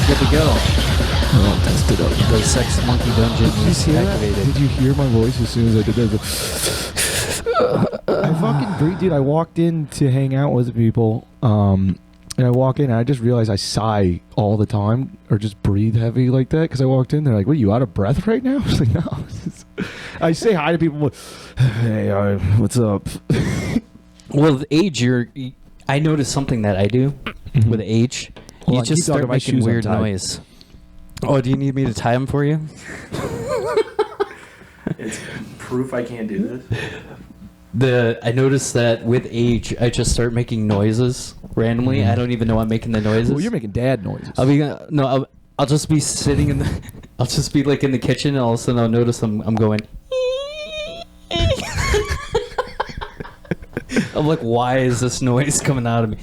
good to go. Oh, test it up. The SexMonkeyDungeon is activated. Did you hear my voice as soon as I did that? I fucking breathe, dude. I walked in to hang out with people, and I walk in and I just realized I sigh all the time or just breathe heavy like that because I walked in. They're like, "What, you out of breath right now?" I was like, "No." I say hi to people. Hey, what's up? Well, with age, I noticed something that I do with age. Well, you just start making weird untied. noise. Oh, do you need me to tie them for you? It's proof I can't do this. I noticed that with age, I just start making noises randomly. I don't even know I'm making the noises. Well, you're making dad noises. I'll just be sitting in the. I'll just be like in the kitchen, and all of a sudden I'll notice I'm going. I'm like, why is this noise coming out of me?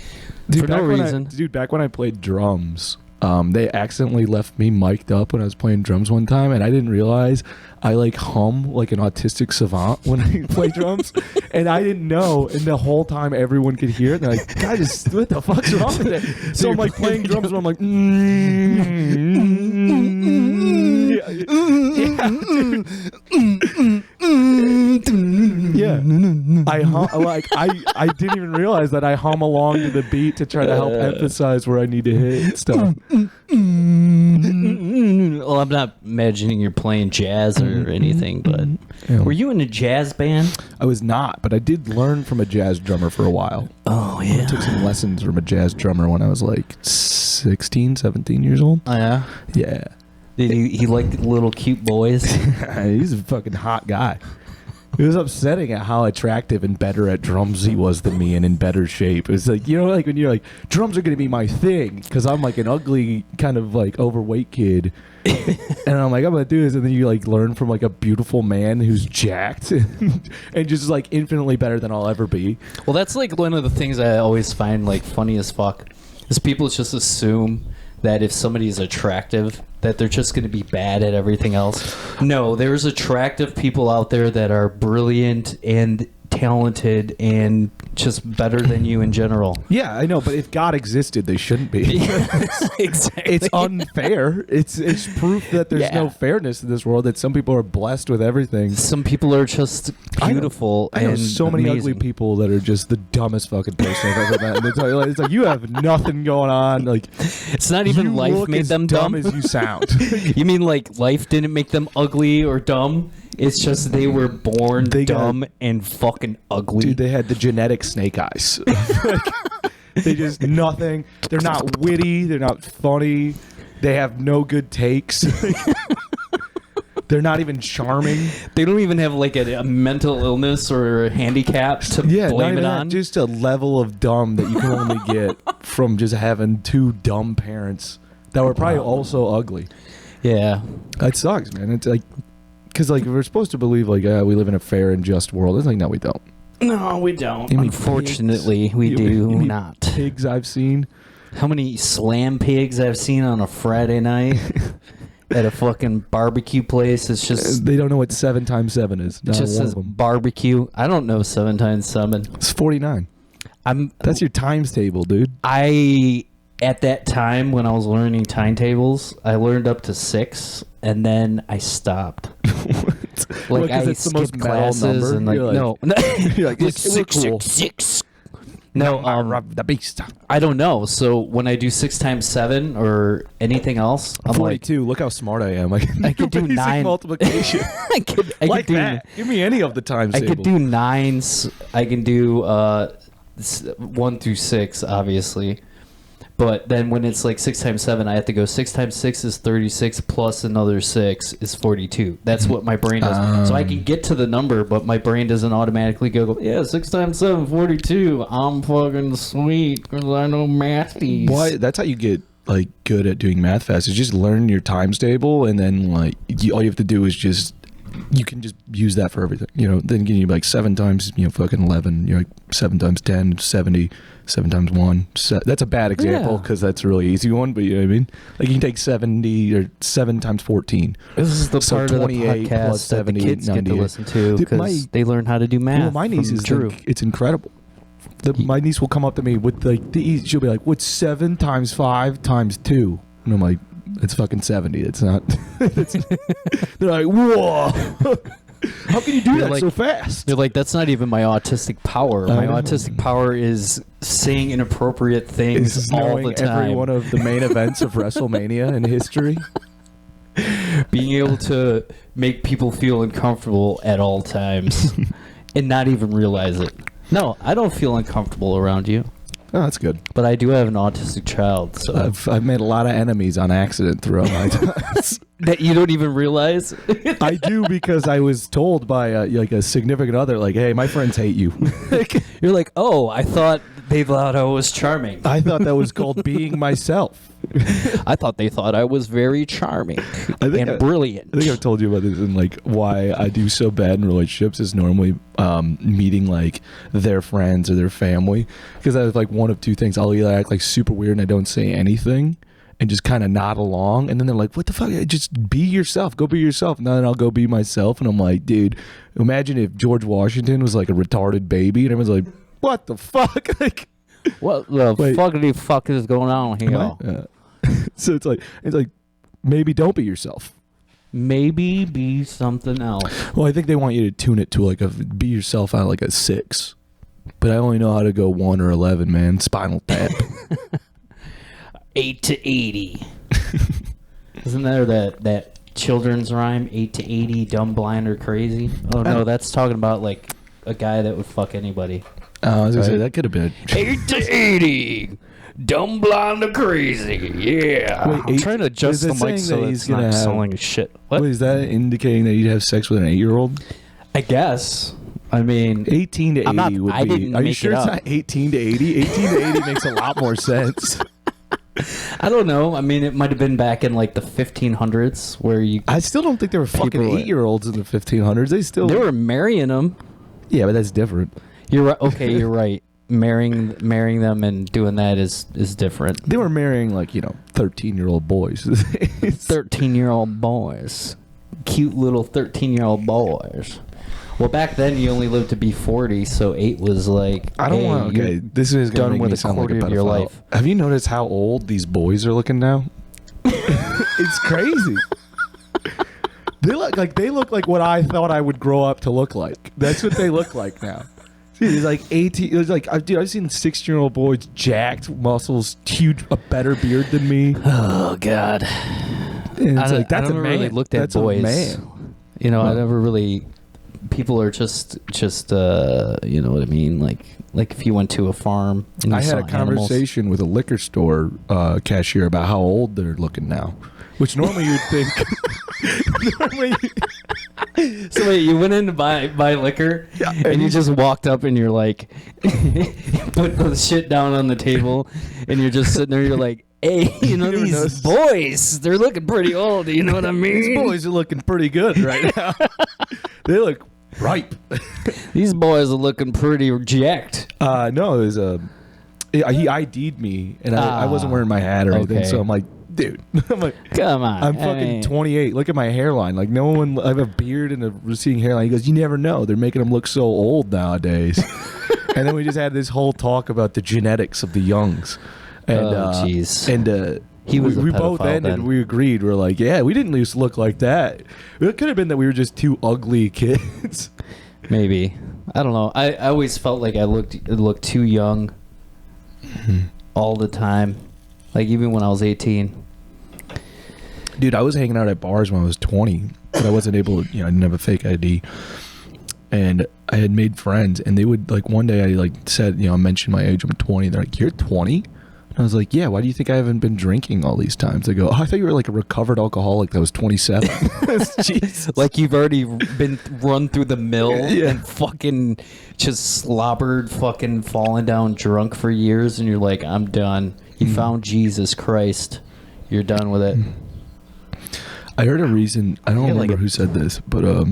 Dude, for no reason. Back when I played drums, they accidentally left me mic'd up when I was playing drums one time, and I didn't realize I like hum like an autistic savant when I play drums, and I didn't know. And the whole time everyone could hear it. And they're like, "Guys, what the fuck's wrong with it?" So I'm like playing drums, and I'm like, yeah. I hum, like I didn't even realize that I hum along to the beat to try to help emphasize where I need to hit stuff. Well, I'm not imagining you're playing jazz or anything, but were you in a jazz band? I was not, but I did learn from a jazz drummer for a while. Oh, yeah. I took some lessons from a jazz drummer when I was like 16, 17 years old. Oh, yeah? Yeah. Did he liked little cute boys? He's a fucking hot guy. It was upsetting at how attractive and better at drums he was than me and in better shape. It was like, you know, like when you're like, drums are going to be my thing because I'm like an ugly kind of like overweight kid. And I'm like, I'm going to do this. And then you like learn from like a beautiful man who's jacked and just like infinitely better than I'll ever be. Well, that's like one of the things I always find like funny as fuck is people just assume that if somebody's attractive, that they're just going to be bad at everything else. No, there's attractive people out there that are brilliant and talented and just better than you in general. Yeah, I know, but if God existed, they shouldn't be. Exactly. It's unfair. It's proof that there's no fairness in this world, that some people are blessed with everything. Some people are just beautiful. I know so many ugly people that are just the dumbest fucking person I've ever met. And it's like you have nothing going on. Like, it's not even life made them dumb as you sound. You mean like life didn't make them ugly or dumb? It's just they were born dumb and fucking ugly. Dude, they had the genetic snake eyes. Like, they just nothing. They're not witty. They're not funny. They have no good takes. They're not even charming. They don't even have like a mental illness or a handicap to blame it on. Just a level of dumb that you can only get from just having two dumb parents that were probably also ugly. Yeah. That sucks, man. It's like, because like we're supposed to believe like we live in a fair and just world. It's like, no, we don't. No, we don't. Unfortunately, we do not. Pigs I've seen. How many slam pigs I've seen on a Friday night at a fucking barbecue place? It's just they don't know what 7 times 7 is. It just says barbecue. I don't know 7 times 7. It's 49. That's your times table, dude. At that time when I was learning timetables, I learned up to 6, and then I stopped. Like I skipped classes and like no, you're like it's 6. No, the beast. I don't know. So when I do 6 times 7 or anything else, I'm 42. Like, look how smart I am. I could do 9 multiplication. I could do that. Give me any of the times. I could do 9s. I can do 1 through 6, obviously. But then when it's like 6 times 7, I have to go 6 times 6 is 36 plus another 6 is 42. That's what my brain does. So I can get to the number, but my brain doesn't automatically go, yeah, 6 times 7, 42. I'm fucking sweet because I know mathies. Why? That's how you get like good at doing math fast. Is just learn your times table, and then like all you have to do is just you can just use that for everything. You know, then you like 7 times fucking 11. You're like 7 times 10, 70. 7 times 1. That's a bad example because that's a really easy one, but you know what I mean? Like you can take 70 or 7 times 14. This is the part of the podcast plus 70, that the kids get to listen to because they learn how to do math. Well, my niece is true. It's incredible. My niece will come up to me with like the easy. She'll be like, "What's 7 times 5 times 2?" And I'm like, It's fucking 70. It's not. They're like, whoa. How can you do that so fast? You're like, that's not even my autistic power. My know. autistic power is saying inappropriate things all the time. Every one of the main events of WrestleMania in history. Being able to make people feel uncomfortable at all times and not even realize it. No, I don't feel uncomfortable around you. Oh, that's good. But I do have an autistic child, so I've made a lot of enemies on accident throughout my times. that you don't even realize. I do, because I was told by a significant other, like, hey, my friends hate you. You're like, oh, I thought they thought I was charming. I thought that was called being myself. I thought they thought I was very charming and brilliant. I think I've told you about this, and like why I do so bad in relationships is normally meeting like their friends or their family, because I have like one of two things. I'll either act like super weird and I don't say anything and just kind of nod along, and then they're like, what the fuck, just be yourself, go be yourself. And then I'll go be myself, and I'm like, dude, imagine if George Washington was like a retarded baby, and everyone's like, what the fuck? Like, what the fuckity fuck is going on here? So it's like maybe don't be yourself. Maybe be something else. Well, I think they want you to tune it to like be yourself out like a 6. But I only know how to go 1 or 11, man. Spinal Tap. 8 to 80. Isn't there that children's rhyme? 8 to 80, dumb, blind, or crazy? Oh no, that's talking about like a guy that would fuck anybody. I was gonna say that could have been 8 to 80. Dumb, blind, or crazy. Yeah. Wait, I'm trying to adjust the mic so it's not selling shit. What? Wait, is that indicating that you'd have sex with an 8-year-old? I guess. I mean, 18 to 80 not, would I be. didn't Are you make sure it it's up. not 18 to 80? 18 to 80 makes a lot more sense. I don't know. I mean, it might have been back in like the 1500s where you. I still don't think there were fucking 8-year-olds in the 1500s. They were marrying them. Yeah, but that's different. You're right. Okay, you're right. Marrying them and doing that is different. They were marrying 13-year-old boys. 13-year-old boys. Cute little 13-year-old boys. Well, back then you only lived to be 40, so 8 was like. I don't want. Okay, this is done make with me a sound quarter like a of your pedophile. life. Have you noticed how old these boys are looking now? It's crazy. They look like what I thought I would grow up to look like. That's what they look like now. See, he's like 18. It's like, dude, I've seen 16-year-old boys, jacked, muscles, huge, a better beard than me. Oh God. And it's like, that's a man. Really looked at that's boys. A man. You know, I never really. People are just you know what I mean? Like if you went to a farm and you I had a saw conversation with a liquor store cashier about how old they're looking now, which normally you'd think. So wait, you went in to buy liquor, and you just walked up and you're like, put the shit down on the table, and you're just sitting there. You're like, hey, you know these boys, they're looking pretty old. You know what I mean? These boys are looking pretty good right now. They look ripe. These boys are looking pretty jacked. No, it was he ID'd me, and I wasn't wearing my hat or anything, so I'm like, dude, I'm like, come on, I'm fucking 28. Look at my hairline. Like, no one. I have a beard and a receding hairline. He goes, you never know. They're making them look so old nowadays. And then we just had this whole talk about the genetics of the youngs. And, jeez. We both ended. Then. We agreed. We're like, yeah, we didn't used to look like that. It could have been that we were just two ugly kids. Maybe. I don't know. I always felt like I looked too young all the time. Like even when I was 18. Dude, I was hanging out at bars when I was 20, but I wasn't able to, I didn't have a fake ID. And I had made friends, and they would, like, one day I, said, I mentioned my age, I'm 20. They're like, you're 20? And I was like, yeah, why do you think I haven't been drinking all these times? They go, oh, I thought you were like a recovered alcoholic that was 27. Jesus. Like you've already been run through the mill and fucking just slobbered, fucking falling down drunk for years, and you're like, I'm done. You found Jesus Christ. You're done with it. I heard a reason, I don't remember who said this, but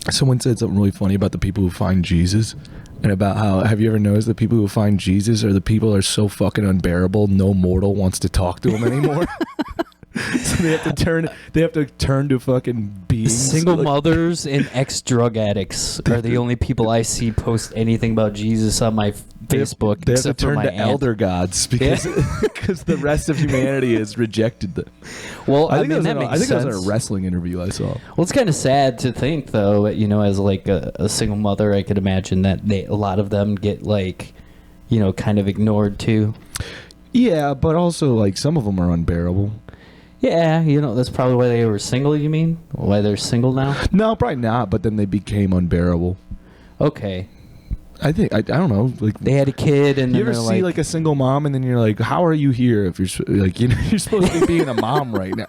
someone said something really funny about the people who find Jesus. And about how, have you ever noticed the people who find Jesus are the people who are so fucking unbearable, no mortal wants to talk to them anymore? So they have to turn to fucking beings. Single mothers and ex-drug addicts are the only people I see post anything about Jesus on my Facebook. They have to except for turn my to aunt. elder gods because because the rest of humanity has rejected them. Well, I think mean, that that makes was sense. in a wrestling interview I saw. Well, it's kind of sad to think, though, you know, as like a single mother, I could imagine that a lot of them get like, you know, kind of ignored too. Yeah, but also like some of them are unbearable. Yeah, you know, that's probably why they were single, you mean? Why they're single now? No, probably not. But then they became unbearable. Okay. I think I don't know. Like They had a kid, and you then ever they're see like a single mom, and then you're like, how are you here if you're like you know you're supposed to be being a mom right now?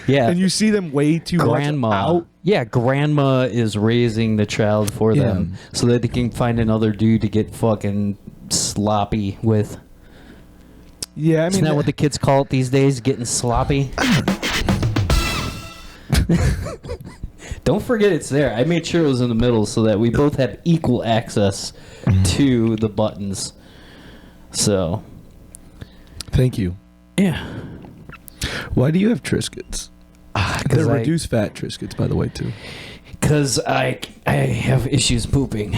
yeah, And you see them way too grandma. much out. Yeah, grandma is raising the child for Yeah. them so that they can find another dude to get fucking sloppy with. Yeah, I mean, Isn't that what the kids call it these days? Getting sloppy? Don't forget it's there. I made sure it was in the middle so that we both have equal access to the buttons. So. Thank you. Yeah. Why do you have Triscuits? They're I- reduced fat Triscuits, by the way, too. Because I have issues pooping.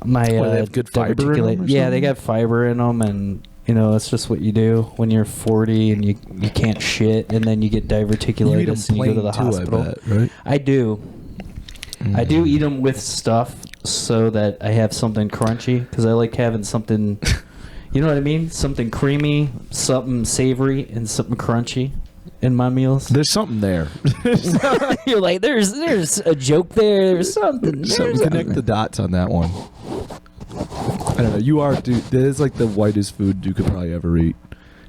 My Well, they have good fiber in 'em or yeah, they something? got fiber in them, and you know that's just what you do when you're 40 and you can't shit, and then you get diverticulitis You eat them and you go to plain, the too, hospital. I bet, right? I do. I do eat them with stuff so that I have something crunchy because I like having something. You know what I mean? Something creamy, something savory, and something crunchy in my meals. There's something there. You're like, there's a joke there. There's something. So connect the dots on that one. I don't know. You are, dude. That is like the whitest food you could probably ever eat.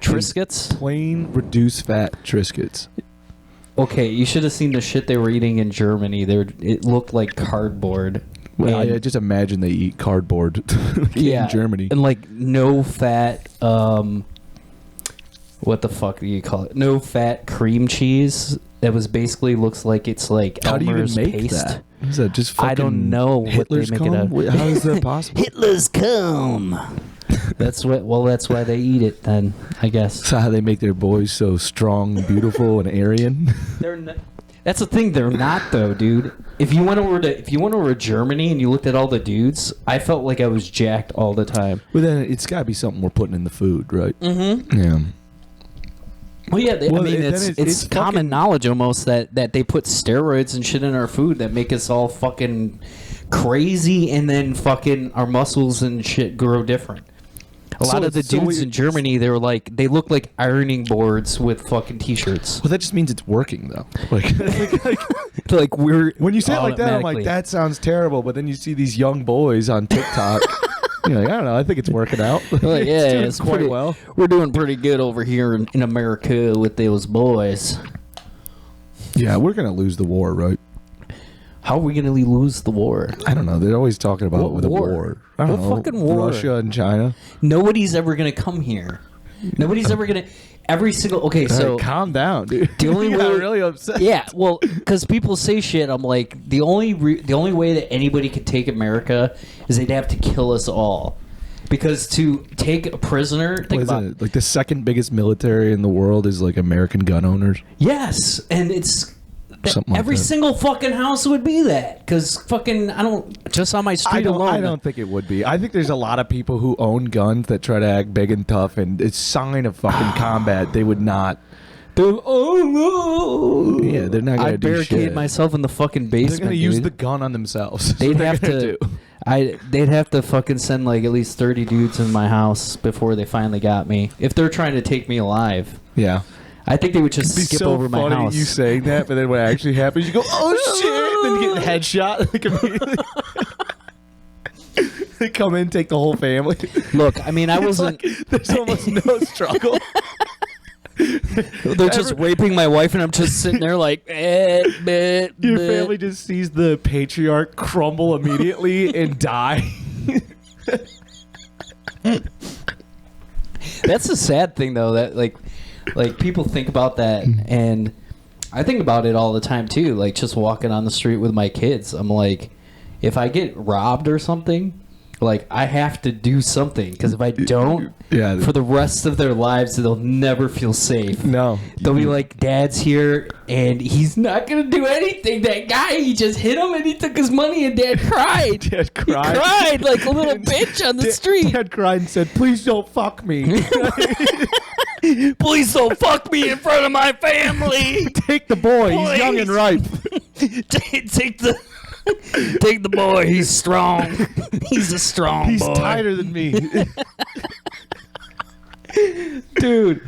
Triscuits? Plain reduced fat Triscuits. Okay, you should have seen the shit they were eating in Germany. It looked like cardboard. Well, And- I just imagine they eat cardboard in Germany. And like no fat, what the fuck do you call it? No fat cream cheese that was basically looks like it's like How do you even Elmer's make paste. that? Is that just fucking I don't know what Hitler's they make it cum? out. Wait, how is that possible? Hitler's cum. That's why they eat it then, I guess. That's how they make their boys so strong, beautiful, and Aryan. That's the thing. They're not though, dude. If you went over to Germany and you looked at all the dudes, I felt like I was jacked all the time. Well, then it's got to be something we're putting in the food, right? Mm-hmm. Yeah. Well, yeah. Well, I mean, then it's it's common fucking- knowledge almost that they put steroids and shit in our food that make us all fucking crazy, and then fucking our muscles and shit grow different. A lot of the dudes in Germany, they look like ironing boards with fucking t-shirts. Well, that just means it's working, though. Like we're when you say it like that, I'm like, automatically- that sounds terrible. But then you see these young boys on TikTok. You're like, I don't know. I think it's working out. Like, yeah, doing it's quite pretty well. We're doing pretty good over here in America with those boys. Yeah, we're gonna lose the war, right? How are we gonna lose the war? I don't know. They're always talking about What with a war? war. I don't What know. fucking war? Russia and China. Nobody's ever gonna come here. Nobody's ever gonna. Every single. Okay, so Hey, calm down, dude. the only you got way- really upset. yeah, well, because people say shit. I'm like, the only way that anybody could take America is they'd have to kill us all. Because to take a prisoner, think What about is it? Like the second biggest military in the world is like American gun owners. yes, and it's. Something like every that. single fucking house would be that, because fucking I don't just on my street alone. I don't think it would be. I think there's a lot of people who own guns that try to act big and tough, and it's sign of fucking combat. They would not. Oh no! Yeah, they're not gonna I'd do barricade shit. myself in the fucking basement. They're gonna use dude. the gun on themselves. That's They'd what they're have gonna to. do. They'd have to fucking send like at least 30 dudes in my house before they finally got me. If they're trying to take me alive, Yeah. I think they would just It'd be skip so over my funny house. you saying that, but then when it actually happens, you go, "Oh shit!" Then you get the headshot like immediately. They come in, take the whole family. Look, I mean, I It's wasn't. like, there's almost no struggle. They're just raping my wife, and I'm just sitting there like, Your family just sees the patriarch crumble immediately and die. That's the sad thing, though. That like people think about that, and I think about it all the time too. Like just walking on the street with my kids, I'm like, if I get robbed or something, Like, I have to do something, because if I don't, Yeah. for the rest of their lives, they'll never feel safe. No. They'll be like, Dad's here, and he's not going to do anything. That guy, he just hit him, and he took his money, and Dad cried. Dad cried. He cried like a little bitch on the street. Dad cried and said, "Please don't fuck me." Please don't fuck me in front of my family. Take the boy. Please. He's young and ripe. Take the boy. He's strong. He's a strong He's boy. tighter than me. Dude.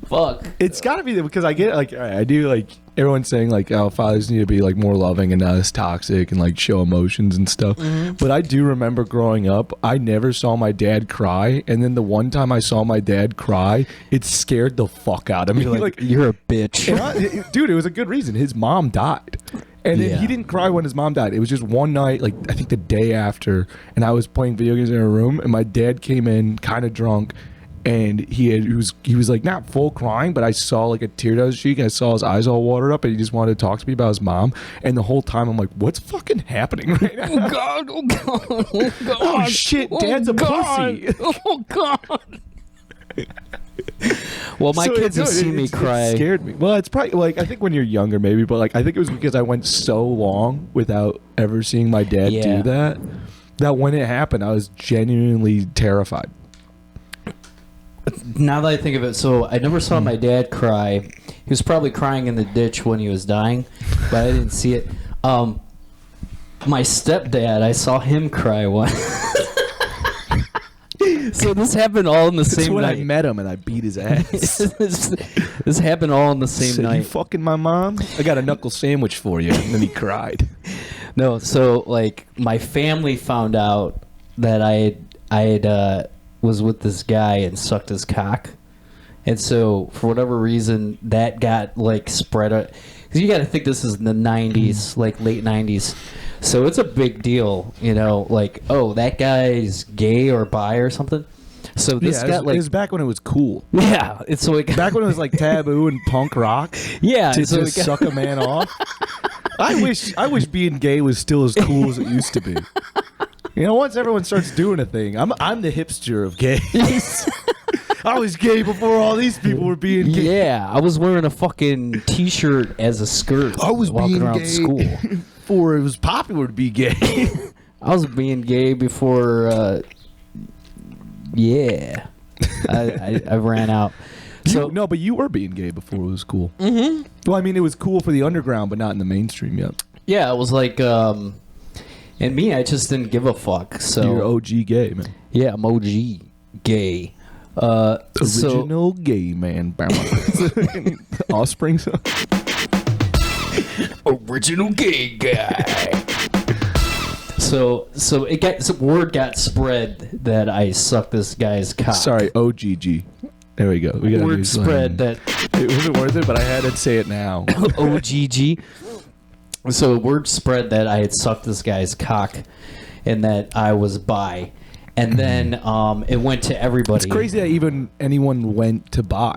Fuck. It's got to be because I get like, all right, I do like everyone's saying like, oh, fathers need to be like more loving and not as toxic and like show emotions and stuff. Mm-hmm. But I do remember growing up, I never saw my dad cry, and then the one time I saw my dad cry, it scared the fuck out of me. You're like, you're a bitch. Dude, it was a good reason. His mom died. And then Yeah. he didn't cry when his mom died. It was just one night, like I think the day after, and I was playing video games in a room, and my dad came in kind of drunk, and he was like not full crying, but I saw like a tear down his cheek. I saw his eyes all watered up, and he just wanted to talk to me about his mom. And the whole time I'm like, what's fucking happening right now? Oh God! Oh God! Oh God! Oh shit! Dad's a pussy. Oh God! Well, my kids have seen me cry. It scared me. Well, it's probably like I think when you're younger, maybe, but like I think it was because I went so long without ever seeing my dad do that. That when it happened, I was genuinely terrified. Now that I think of it, so I never saw my dad cry. He was probably crying in the ditch when he was dying, but I didn't see it. My stepdad, I saw him cry once. So this happened all in the same when night. I met him and I beat his ass. This happened all in the same Said, night. "You fucking my mom? I got a knuckle sandwich for you." And then he cried. No, so like my family found out that I had was with this guy and sucked his cock, and so for whatever reason that got like spread out. Because you got to think this is in the 90s, like late 90s. So it's a big deal, you know, like, oh, that guy's gay or bi or something. So this got like... It was back when it was cool. Yeah. It's so it got, back when it was like taboo and punk rock. Yeah. To so just suck a man off. I wish being gay was still as cool as it used to be. You know, once everyone starts doing a thing, I'm the hipster of gays. I was gay before all these people were being gay. Yeah, I was wearing a fucking t-shirt as a skirt. I was walking being around gay school before it was popular to be gay. I was being gay before. Yeah, I ran out. So no, but you were being gay before it was cool. Mm-hmm. Well, I mean, it was cool for the underground, but not in the mainstream yet. Yeah, it was like, and me, I just didn't give a fuck. So you're OG gay, man. Yeah, I'm OG gay. Original gay man. Offspring song. Original gay guy. So word got spread that I sucked this guy's cock. Sorry, OGG. There we go. We got word spread that it wasn't worth it, but I had to say it now. OGG. So word spread that I had sucked this guy's cock, and that I was bi. And then it went to everybody. It's crazy that even anyone went to bi.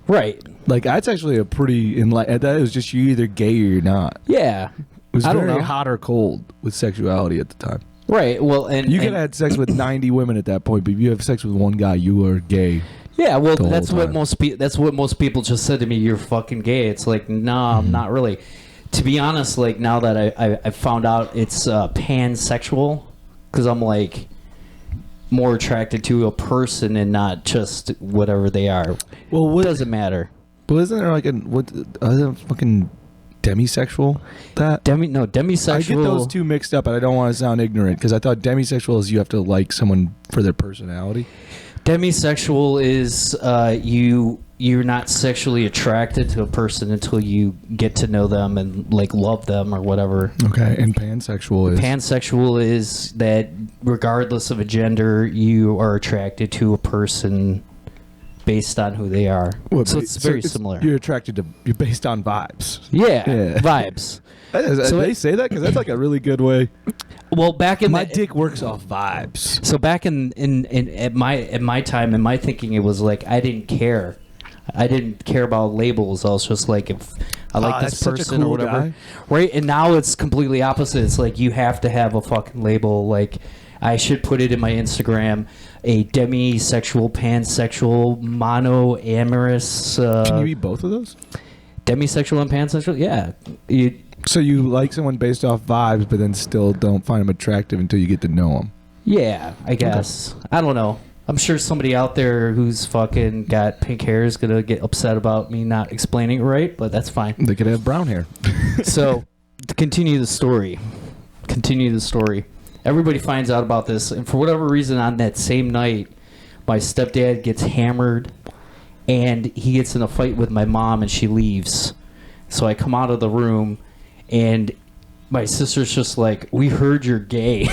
Right. Like, that's actually a pretty... that was just you either gay or you're not. Yeah. It was I don't very know. hot or cold with sexuality at the time. Right. Well, and... You could have had sex with 90 women at that point, but if you have sex with one guy, you are gay. Yeah, well, the that's whole what time. that's what most people just said to me. You're fucking gay. It's like, nah, I'm not really. To be honest, like now that I found out it's pansexual, because I'm like more attracted to a person and not just whatever they are. Well, what It doesn't matter. But isn't there like fucking demisexual? Demisexual. I get those two mixed up, and I don't want to sound ignorant because I thought demisexual is you have to like someone for their personality. Demisexual is you're not sexually attracted to a person until you get to know them and like love them or whatever. Okay, and pansexual is Pansexual is that regardless of a gender, you are attracted to a person based on who they are. So it's very similar. You're based on vibes. Yeah, Yeah. vibes. So they say that because that's like a really good way. Well, back in My dick works off vibes. So back in at my time, in my thinking, it was like I didn't care. I didn't care about labels. I was just like, if I like this that's such a person or cool whatever, guy. right? And now it's completely opposite. It's like you have to have a fucking label. Like I should put it in my Instagram, a demisexual, pansexual, monoamorous. Can you be both of those? Demisexual and pansexual? Yeah. So you like someone based off vibes, but then still don't find them attractive until you get to know them. Yeah, I guess. Okay. I don't know. I'm sure somebody out there who's fucking got pink hair is going to get upset about me not explaining it right, but that's fine. They could have brown hair. So, to continue the story. Everybody finds out about this, and for whatever reason on that same night, my stepdad gets hammered, and he gets in a fight with my mom, and she leaves. So I come out of the room, and my sister's just like, we heard you're gay.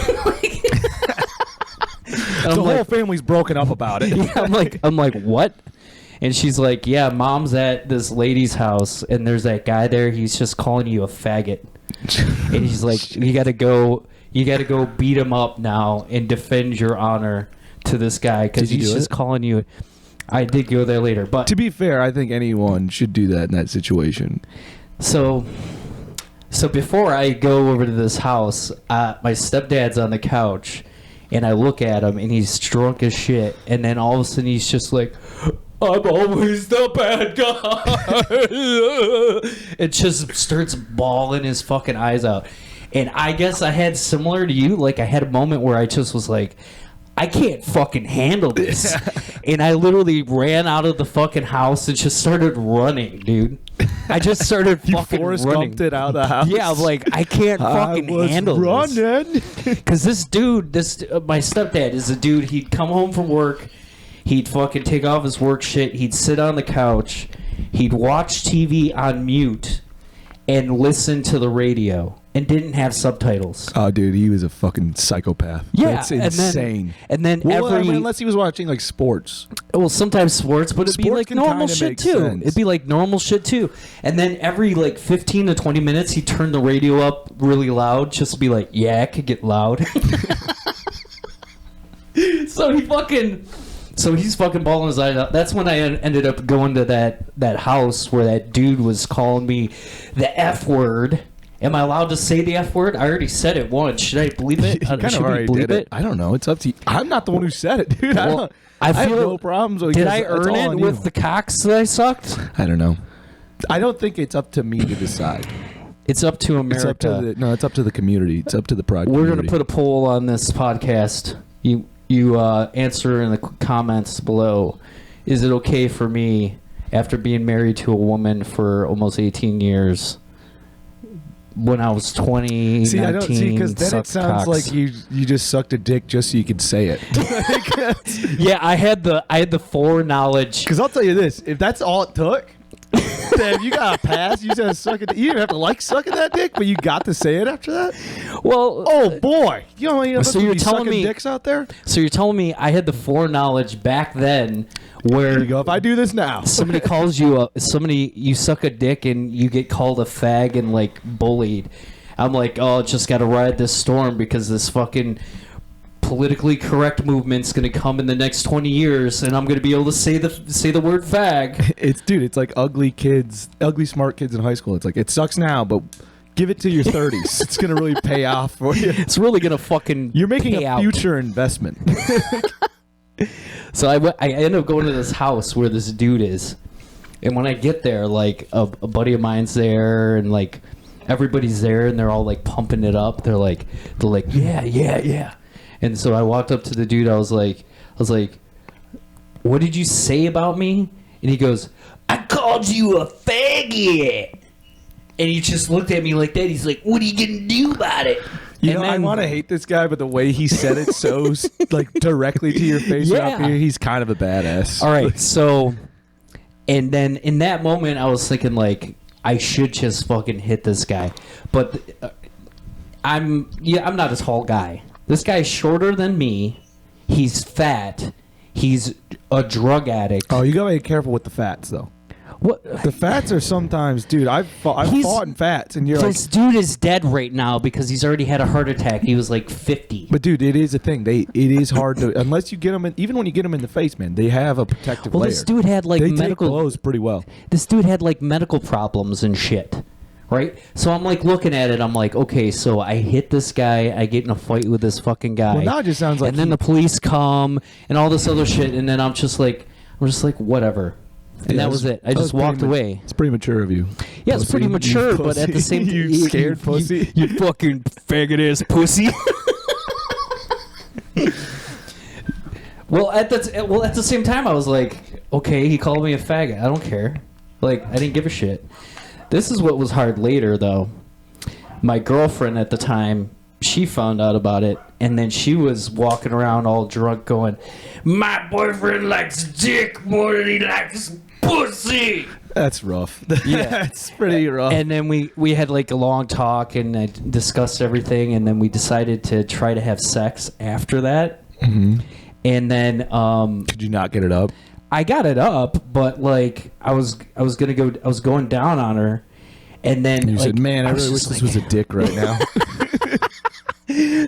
The whole family's broken up about it. Yeah, I'm like, what? And she's like, yeah, mom's at this lady's house, and there's that guy there. He's just calling you a faggot. And he's like, you got to go beat him up now and defend your honor to this guy because he's just calling you. I did go there later, but to be fair, I think anyone should do that in that situation. So before I go over to this house, my stepdad's on the couch. And I look at him, and he's drunk as shit. And then all of a sudden, he's just like, I'm always the bad guy. It just starts bawling his fucking eyes out. And I guess I had similar to you. Like, I had a moment where I just was like, I can't fucking handle this. And I literally ran out of the fucking house and just started running, dude. I just started fucking Forrest running. Gumped it out of the house. Yeah, I'm like, I can't fucking handle this. Because this dude, my stepdad is a dude, he'd come home from work, he'd fucking take off his work shit, he'd sit on the couch, he'd watch TV on mute, and listen to the radio. And didn't have subtitles. Oh, dude, he was a fucking psychopath. Yeah, that's insane. And then unless he was watching like sports. Well, sometimes sports, but it'd be like normal shit too. Sense. It'd be like normal shit too. And then every like 15 to 20 minutes, he'd turn the radio up really loud, just to be like, yeah, it could get loud. So he's fucking bawling his eyes out. That's when I ended up going to that house where that dude was calling me the F word. Am I allowed to say the F word? I already said it once. Should I believe it? You kind of already did it. I don't know. It's up to you. I'm not the one who said it, dude. Well, I have no problems. Did I earn it with the cocks that I sucked? I don't know. I don't think it's up to me to decide. It's up to America. It's up to the community. It's up to the pride. We're going to put a poll on this podcast. You answer in the comments below. Is it okay for me, after being married to a woman for almost 18 years, when I was 20, see, 19, I don't see, because then it sounds cocks. like you just sucked a dick just so you could say it. Yeah, I had the foreknowledge. Because I'll tell you this: if that's all it took, then you got a pass. You said suck it. You didn't have to like sucking that dick, but you got to say it after that. Well, oh boy, so you're telling me dicks out there? So you're telling me I had the foreknowledge back then, where there you go. If I do this now, somebody calls you you suck a dick and you get called a fag and like bullied. I'm like, oh, just got to ride this storm because this fucking politically correct movement's going to come in the next 20 years and I'm going to be able to say the word fag. It's like ugly smart kids in high school. It's like, it sucks now, but give it to your 30s. It's going to really pay off for you. It's really going to fucking You're making a out. future investment. So I end up going to this house where this dude is. And when I get there, like a buddy of mine's there and like everybody's there and they're all like pumping it up. They're like, yeah. And so I walked up to the dude. I was like, what did you say about me? And he goes, I called you a faggot. And he just looked at me like that. He's like, what are you going to do about it? I want to hate this guy, but the way he said it so like directly to your face up here, he's kind of a badass. All right, so, and then in that moment, I was thinking like, I should just fucking hit this guy. But I'm not a tall guy. This guy's shorter than me. He's fat. He's a drug addict. Oh, you gotta be careful with the fats, though. What? The fats are sometimes, dude. I've fought in fats, and you're like, this dude is dead right now because he's already had a heart attack. He was like 50. but dude, it is a thing. It is hard to unless you get them. Even when you get them in the face, man, they have a protective layer. This dude had like they medical take blows pretty well. This dude had like medical problems and shit. Right? So I'm like looking at it, I'm like, okay, so I hit this guy, I get in a fight with this fucking guy. Well, now it just sounds like and then the police come and all this other shit, and then I'm just like whatever. And that was it. I just walked away. It's pretty mature of you. Yeah, it's pretty mature, but at the same time, you scared pussy. You fucking faggot ass pussy. Well, at the same time, I was like, okay, he called me a faggot. I don't care. Like, I didn't give a shit. This is what was hard later, though. My girlfriend at the time, she found out about it, and then she was walking around all drunk going, my boyfriend likes dick more than he likes pussy. That's rough. Yeah. That's pretty rough. And then we had like a long talk and I discussed everything, and then we decided to try to have sex after that. Mm-hmm. And then could you not get it up? I got it up, but like I was going down on her, and then you like, said, "Man, I really wish this was a dick right now."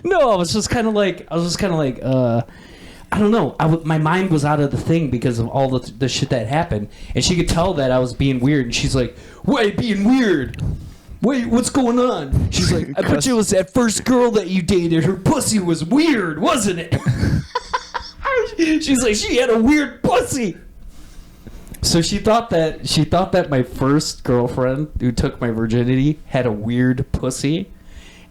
No, I was just kind of like I don't know. My mind was out of the thing because of all the shit that happened, and she could tell that I was being weird, and she's like, "Why being weird? Wait, what's going on?" She's like, "I bet you it was that first girl that you dated. Her pussy was weird, wasn't it?" She's like, she had a weird pussy. So she thought that my first girlfriend who took my virginity had a weird pussy,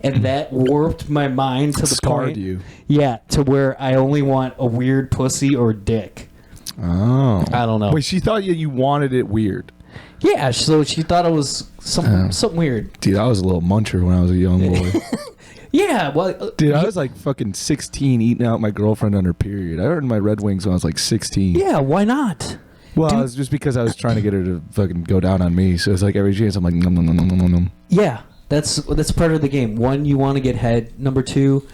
and that warped my mind to the Scarred point. you. Yeah, to where I only want a weird pussy or dick. Oh, I don't know. Wait, she thought you wanted it weird. Yeah, so she thought it was something weird. Dude, I was a little muncher when I was a young boy. Yeah, well, dude, I was like fucking 16 eating out my girlfriend on her period. I earned my Red Wings when I was like 16. Yeah, why not? Well, it was just because I was trying to get her to fucking go down on me. So it's like every chance I'm like, nom, nom, nom, nom, nom, nom. Yeah, that's part of the game. One, you want to get head. Number two,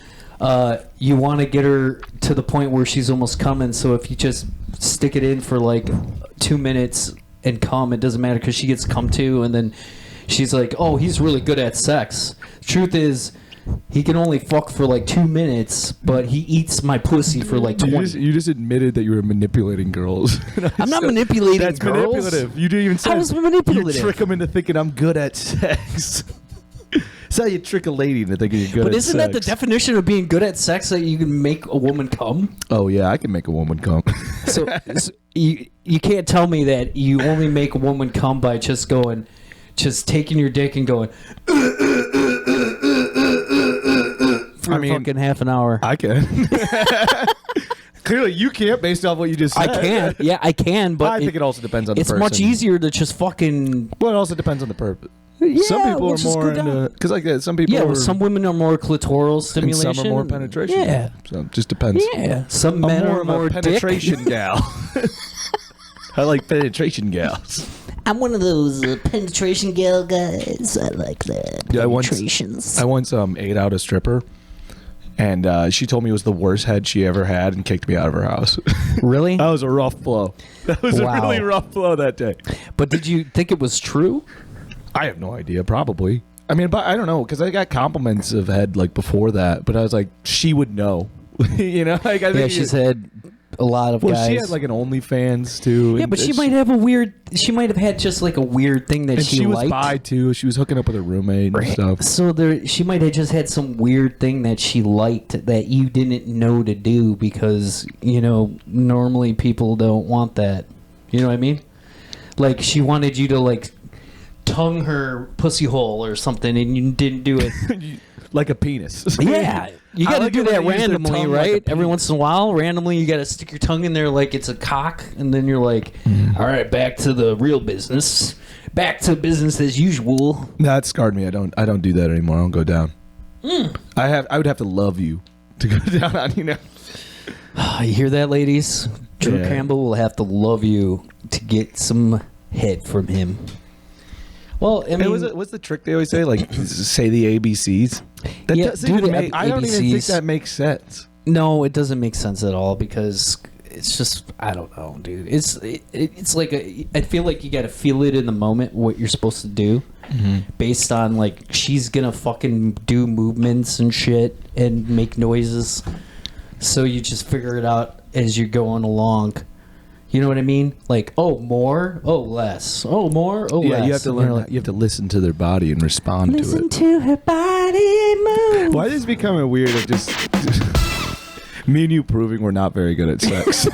you want to get her to the point where she's almost coming. So if you just stick it in for like 2 minutes and come, it doesn't matter because she gets come too. And then she's like, oh, he's really good at sex. Truth is, he can only fuck for like 2 minutes, but he eats my pussy for like 20. You just admitted that you were manipulating girls. I'm not manipulating that's girls. Manipulative. You didn't even say. I was manipulative. You trick them into thinking I'm good at sex. That's how you trick a lady into thinking you're good at sex. But isn't that the definition of being good at sex, that you can make a woman come? Oh, yeah, I can make a woman come. So you can't tell me that you only make a woman come by just taking your dick and going for fucking half an hour. I can. Clearly, you can't based off what you just said. I can. Yeah, I can, but I think it also depends on the person. It's much easier to just fucking... Well, it also depends on the purpose. Yeah, some people are more into... Because like that, some people are... some women are more clitoral stimulation. And some are more penetration. Yeah. So it just depends. Yeah. Some men are more penetration gal. I like penetration gals. I'm one of those penetration gal guys. I like that. Yeah, penetrations. I once ate out a stripper, and she told me it was the worst head she ever had and kicked me out of her house. Really? That was a rough blow. That was a really rough blow that day. But did you think it was true? I have no idea. Probably. I mean, but I don't know because I got compliments of head like before that, but I was like, she would know. You know? Like, I think she's had a lot of guys. Well, she had like an OnlyFans too. Yeah, but she might have a weird... She might have had just like a weird thing that she liked. And she was bi too. She was hooking up with her roommate and stuff. So she might have just had some weird thing that she liked that you didn't know to do because, normally people don't want that. You know what I mean? Like she wanted you to like tongue her pussy hole or something and you didn't do it. Like a penis. Yeah. You got to do that randomly, right? Like every once in a while, randomly, you got to stick your tongue in there like it's a cock, and then you're like, all right, back to the real business. Back to business as usual. That scarred me. I don't do that anymore. I don't go down. I would have to love you to go down on you now. You hear that, ladies? Drew Campbell will have to love you to get some head from him. Well, I mean, what's the trick they always say? Like, say the ABCs. I don't even think that makes sense. No, it doesn't make sense at all because it's just I don't know, dude. It's like I feel like you got to feel it in the moment what you're supposed to do, based on like she's gonna fucking do movements and shit and make noises, so you just figure it out as you're going along. You know what I mean? Like, oh, more, oh, less, oh, more, oh, less. Yeah, you have to learn. You have to listen to their body and respond to it. Listen to her body move. Why is this becoming weird of just me and you proving we're not very good at sex?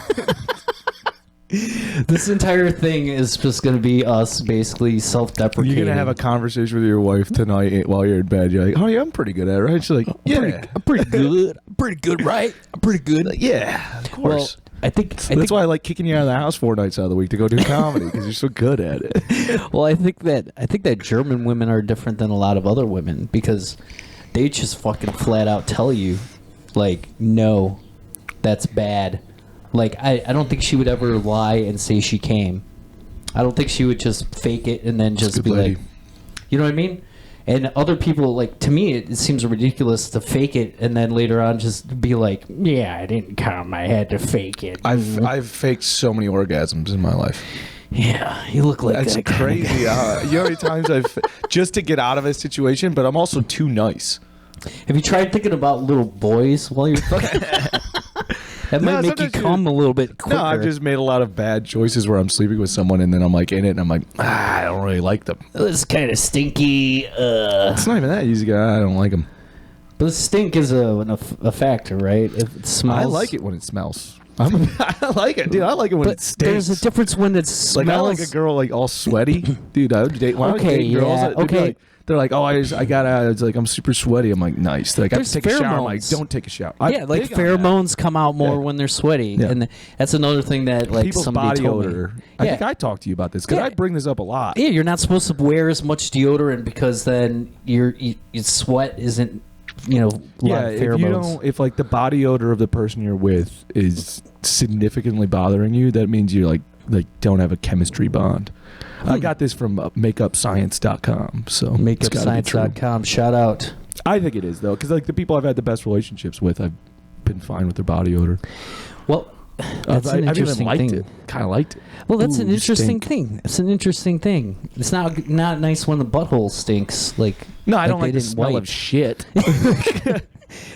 This entire thing is just going to be us basically self-deprecating. You're going to have a conversation with your wife tonight while you're in bed. You're like, oh, yeah, I'm pretty good at it, right? She's like, yeah. I'm pretty good. I'm pretty good, right? I'm pretty good. Like, yeah, of course. Well, I think that's why I like kicking you out of the house 4 nights out of the week to go do comedy, because you're so good at it. Well, I think that German women are different than a lot of other women, because they just fucking flat out tell you, like, no, that's bad. Like, I don't think she would ever lie and say she came. I don't think she would just fake it and then just be like, you know what I mean? And other people, like, to me, it seems ridiculous to fake it and then later on just be like, yeah, I didn't come. I had to fake it. I've faked so many orgasms in my life. Yeah, you look like that's that crazy. You know how many times just to get out of a situation, but I'm also too nice. Have you tried thinking about little boys while you're fucking? That might make you come a little bit quicker. No, I've just made a lot of bad choices where I'm sleeping with someone and then I'm like in it and I'm like, I don't really like them. It's kind of stinky. It's not even that easy. I don't like them. But the stink is a factor, right? If it smells. I like it when it smells. I like it, dude. I like it when it stinks. There's a difference when it smells. Like I like a girl like all sweaty, dude. I would date. When I was dating girls, they're like, oh, I gotta. It's like I'm super sweaty. I'm like, nice. They're like, I have to take a shower. I'm like, don't take a shower. Yeah, like pheromones come out more when they're sweaty, and that's another thing that like people's somebody body told odor. me. I think I talked to you about this because I bring this up a lot. Yeah, you're not supposed to wear as much deodorant because then your sweat isn't. You know, if like the body odor of the person you're with is significantly bothering you, that means you're like don't have a chemistry bond. I got this from makeupscience.com. So makeupscience.com. Shout out. I think it is though, because like the people I've had the best relationships with, I've been fine with their body odor. Well, that's an interesting thing. Kind of liked it. Well, that's an interesting thing. It's an interesting thing. It's not nice when the butthole stinks. Like I don't like the smell of shit.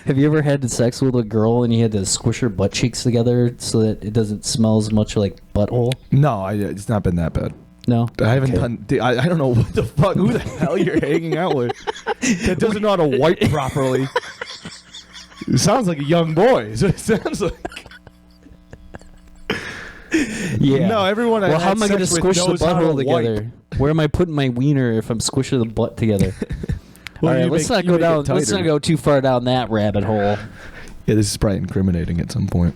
Have you ever had sex with a girl and you had to squish her butt cheeks together so that it doesn't smell as much like butthole? No, it's not been that bad. No, I haven't done. I don't know what the fuck. Who the hell you're hanging out with that doesn't know how to wipe properly? It sounds like a young boy. Is what it sounds like. Yeah. No, everyone. Well, how am I going to squish the butthole together? Where am I putting my wiener if I'm squishing the butt together? Well, all right, let's not go down. Let's not go too far down that rabbit hole. Yeah, this is probably incriminating at some point.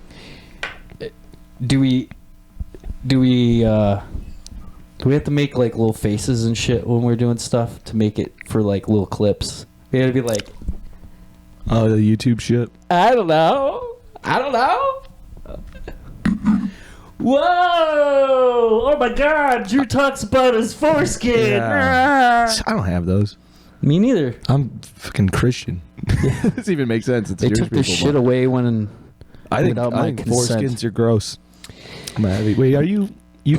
Do we have to make like little faces and shit when we're doing stuff to make it for like little clips? We gotta be like, oh, the YouTube shit. I don't know. Whoa! Oh my God! Drew talks about his foreskin. Yeah. I don't have those. Me neither. I'm fucking Christian. This even makes sense. It's they took this shit away when I think foreskins are gross. Wait, are you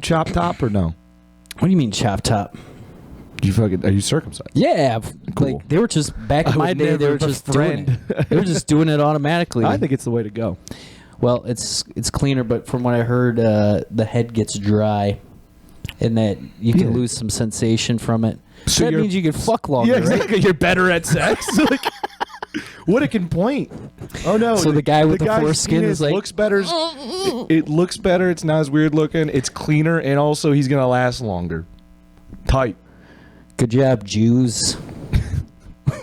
chop top or no? What do you mean chop top? Are you circumcised? Yeah, cool. Like they were just back in my day. They were just doing it. They were just doing it automatically. I think it's the way to go. Well, it's cleaner, but from what I heard, the head gets dry, and that you can lose some sensation from it. So that means you can fuck longer, yeah, exactly. Right? You're better at sex. Like, what a complaint! Oh no! So the guy with the foreskin is like, looks better. It looks better. It's not as weird looking. It's cleaner, and also he's gonna last longer. Tight. Good job, Jews.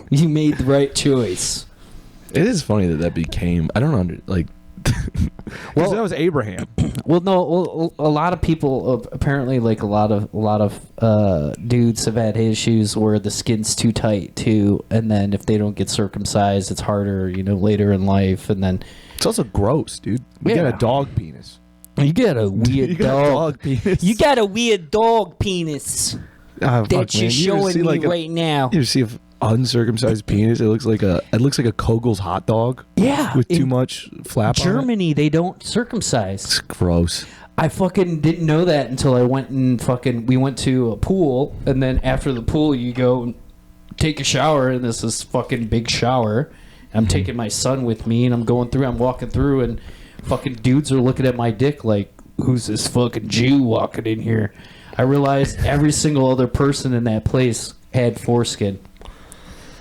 You made the right choice. It is funny that became. I don't like. Well, that was Abraham. Well, no. Well, a lot of people apparently, like a lot of dudes have had issues where the skin's too tight too, and then if they don't get circumcised, it's harder, later in life, and then it's also gross, dude. You got a dog penis. You got a weird dog penis. You got a weird dog penis. That you're showing me right now. You ever see uncircumcised penis. It looks like a Kogel's hot dog. Yeah, with too in much flap. Germany, they don't circumcise. It's gross. I fucking didn't know that until I went and we went to a pool, and then after the pool, you go and take a shower, and this is fucking big shower. I'm taking my son with me, and I'm walking through, and fucking dudes are looking at my dick like, who's this fucking Jew walking in here? I realized every single other person in that place had foreskin.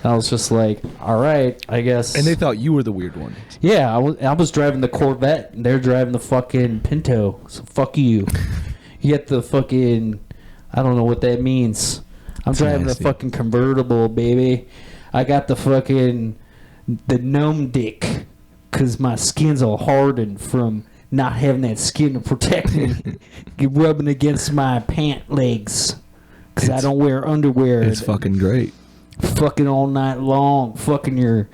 And I was just like, all right, I guess. And they thought you were the weird one. Yeah, I was driving the Corvette, and they're driving the fucking Pinto. So fuck you. You get the fucking, I don't know what that means. I'm driving the fucking convertible, baby. I got the gnome dick, because my skin's all hardened from not having that skin to protect me. Rubbing against my pant legs, because I don't wear underwear. It's fucking great. Fucking all night long, fucking your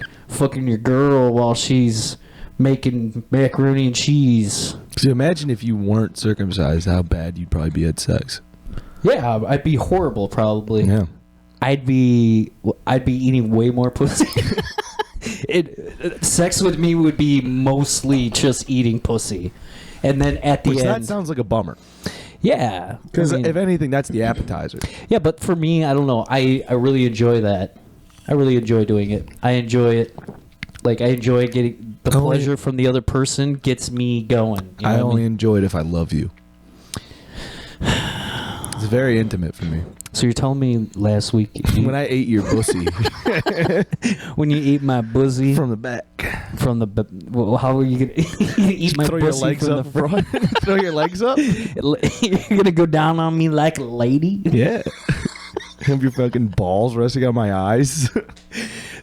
girl while she's making macaroni and cheese. So imagine if you weren't circumcised, how bad you'd probably be at sex. Yeah, I'd be horrible probably. Yeah. I'd be eating way more pussy. Sex with me would be mostly just eating pussy, and then at the end, that sounds like a bummer. Yeah, because if anything, that's the appetizer. Yeah, but for me, I don't know. I really enjoy that. I really enjoy doing it. I enjoy it. Like, I enjoy getting the pleasure from the other person gets me going. You know I only enjoy it if I love you. It's very intimate for me. So you're telling me last week when I ate your pussy, when you ate my pussy from the back, well, how are you gonna eat my throw pussy your legs from up the front? Throw your legs up. You're gonna go down on me like a lady? Yeah. Have your fucking balls resting on my eyes,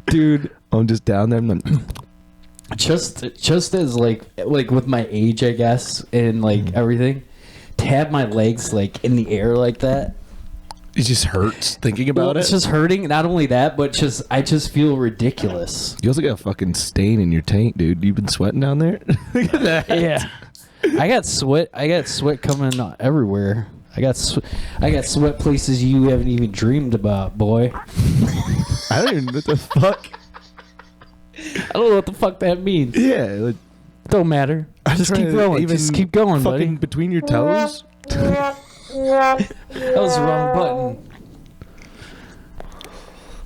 dude. I'm just down there. And just as like with my age, I guess, and like everything, to have my legs like in the air like that. It just hurts thinking about it. It's just hurting. Not only that, but I just feel ridiculous. You also got a fucking stain in your taint, dude. You've been sweating down there. Look at that. Yeah, I got sweat coming everywhere. I got sweat places you haven't even dreamed about, boy. I don't even know what the fuck. I don't know what the fuck that means. Yeah, like, don't matter. Just keep going. Just keep going, buddy. Fucking between your toes. That was the wrong button.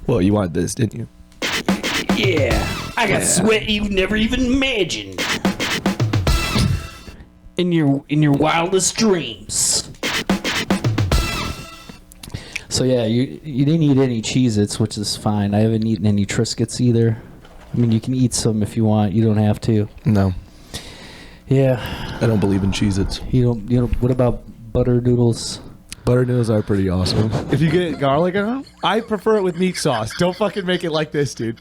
Well, you wanted this, didn't you? Yeah, I got sweat you've never even imagined in your wildest dreams. So yeah, you didn't eat any Cheez-Its, which is fine. I haven't eaten any Triscuits either. I mean, you can eat some if you want. You don't have to. No. Yeah. I don't believe in Cheez-Its. You don't. What about butter noodles? Butter noodles are pretty awesome. If you get garlic on them, I prefer it with meat sauce. Don't fucking make it like this, dude.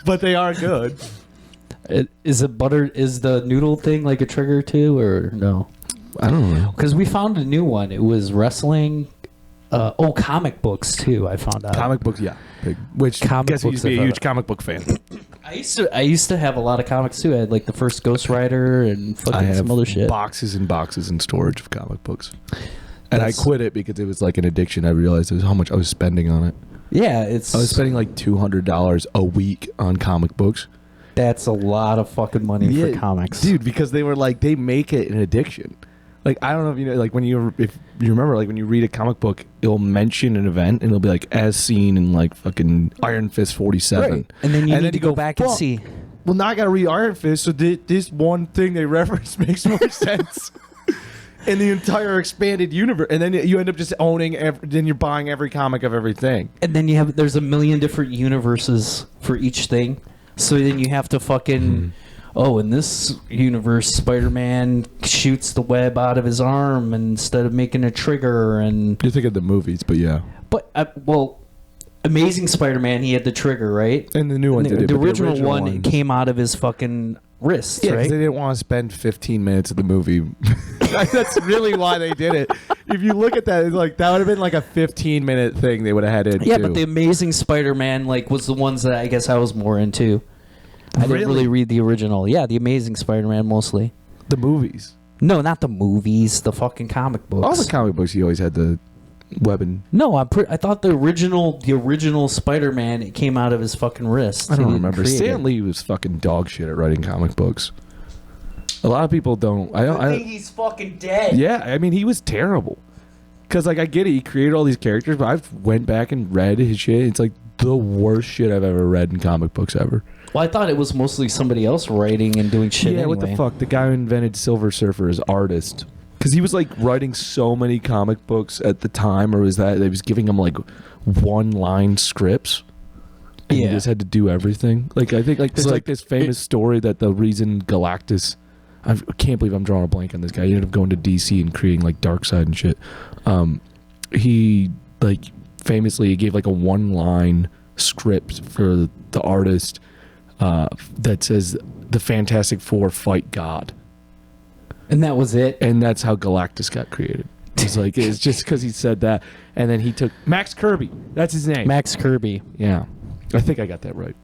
But they are good. Is the noodle thing like a trigger too, or no? I don't know. Because we found a new one. It was wrestling. Comic books too. I found out. Comic books, yeah. Which guess you used to be a huge comic book fan. I used to have a lot of comics too. I had like the first Ghost Rider and fucking some other shit. Boxes and boxes in storage of comic books. And I quit it because it was like an addiction. I realized it was how much I was spending on it. Yeah, I was spending like $200 a week on comic books. That's a lot of fucking money for comics, dude. Because they make it an addiction. Like, I don't know if you know, like if you remember, like when you read a comic book, it'll mention an event and it'll be like as seen in like fucking Iron Fist 47, right. And then you need to go back and see. Well, now I gotta read Iron Fist, so this one thing they reference makes more sense in the entire expanded universe, and then you end up just owning. Then you're buying every comic of everything, and then there's a million different universes for each thing. So then you have to fucking. Oh, in this universe, Spider-Man shoots the web out of his arm instead of making a trigger, and you think of the movies, but yeah. But Amazing Spider-Man, he had the trigger, right? And the new one did it. The original one came out of his fucking wrist, yeah, right? Because they didn't want to spend 15 minutes of the movie. That's really why they did it. If you look at that, it's like that would have been like a 15-minute thing they would have had to do. Yeah, but the Amazing Spider-Man was the ones that I guess I was more into. I didn't really read the original. Yeah, the Amazing Spider-Man mostly. The movies. No, not the movies. The fucking comic books. All the comic books, you always had the webbing. No, I thought the original Spider-Man, it came out of his fucking wrist. I don't He didn't remember. create Stan it. Lee was fucking dog shit at writing comic books. A lot of people don't. I think he's fucking dead. Yeah, I mean, he was terrible. Because, like, I get it. He created all these characters, but I've went back and read his shit. It's, like, the worst shit I've ever read in comic books ever. Well, I thought it was mostly somebody else writing and doing shit Yeah, anyway. what the fuck? The guy who invented Silver Surfer is artist. Because he was, like, writing so many comic books at the time, or was that they was giving him, like, one-line scripts. And he just had to do everything. Like, I think, like, there's, like, this famous story that the reason Galactus... I can't believe I'm drawing a blank on this guy. He ended up going to DC and creating, like, Darkseid and shit. He, like, famously gave, like, a one-line script for the artist that says, the Fantastic Four fight God. And that was it? And that's how Galactus got created. It's like, it's just because he said that. And then he took Max Kirby. That's his name. Max Kirby. Yeah. I think I got that right.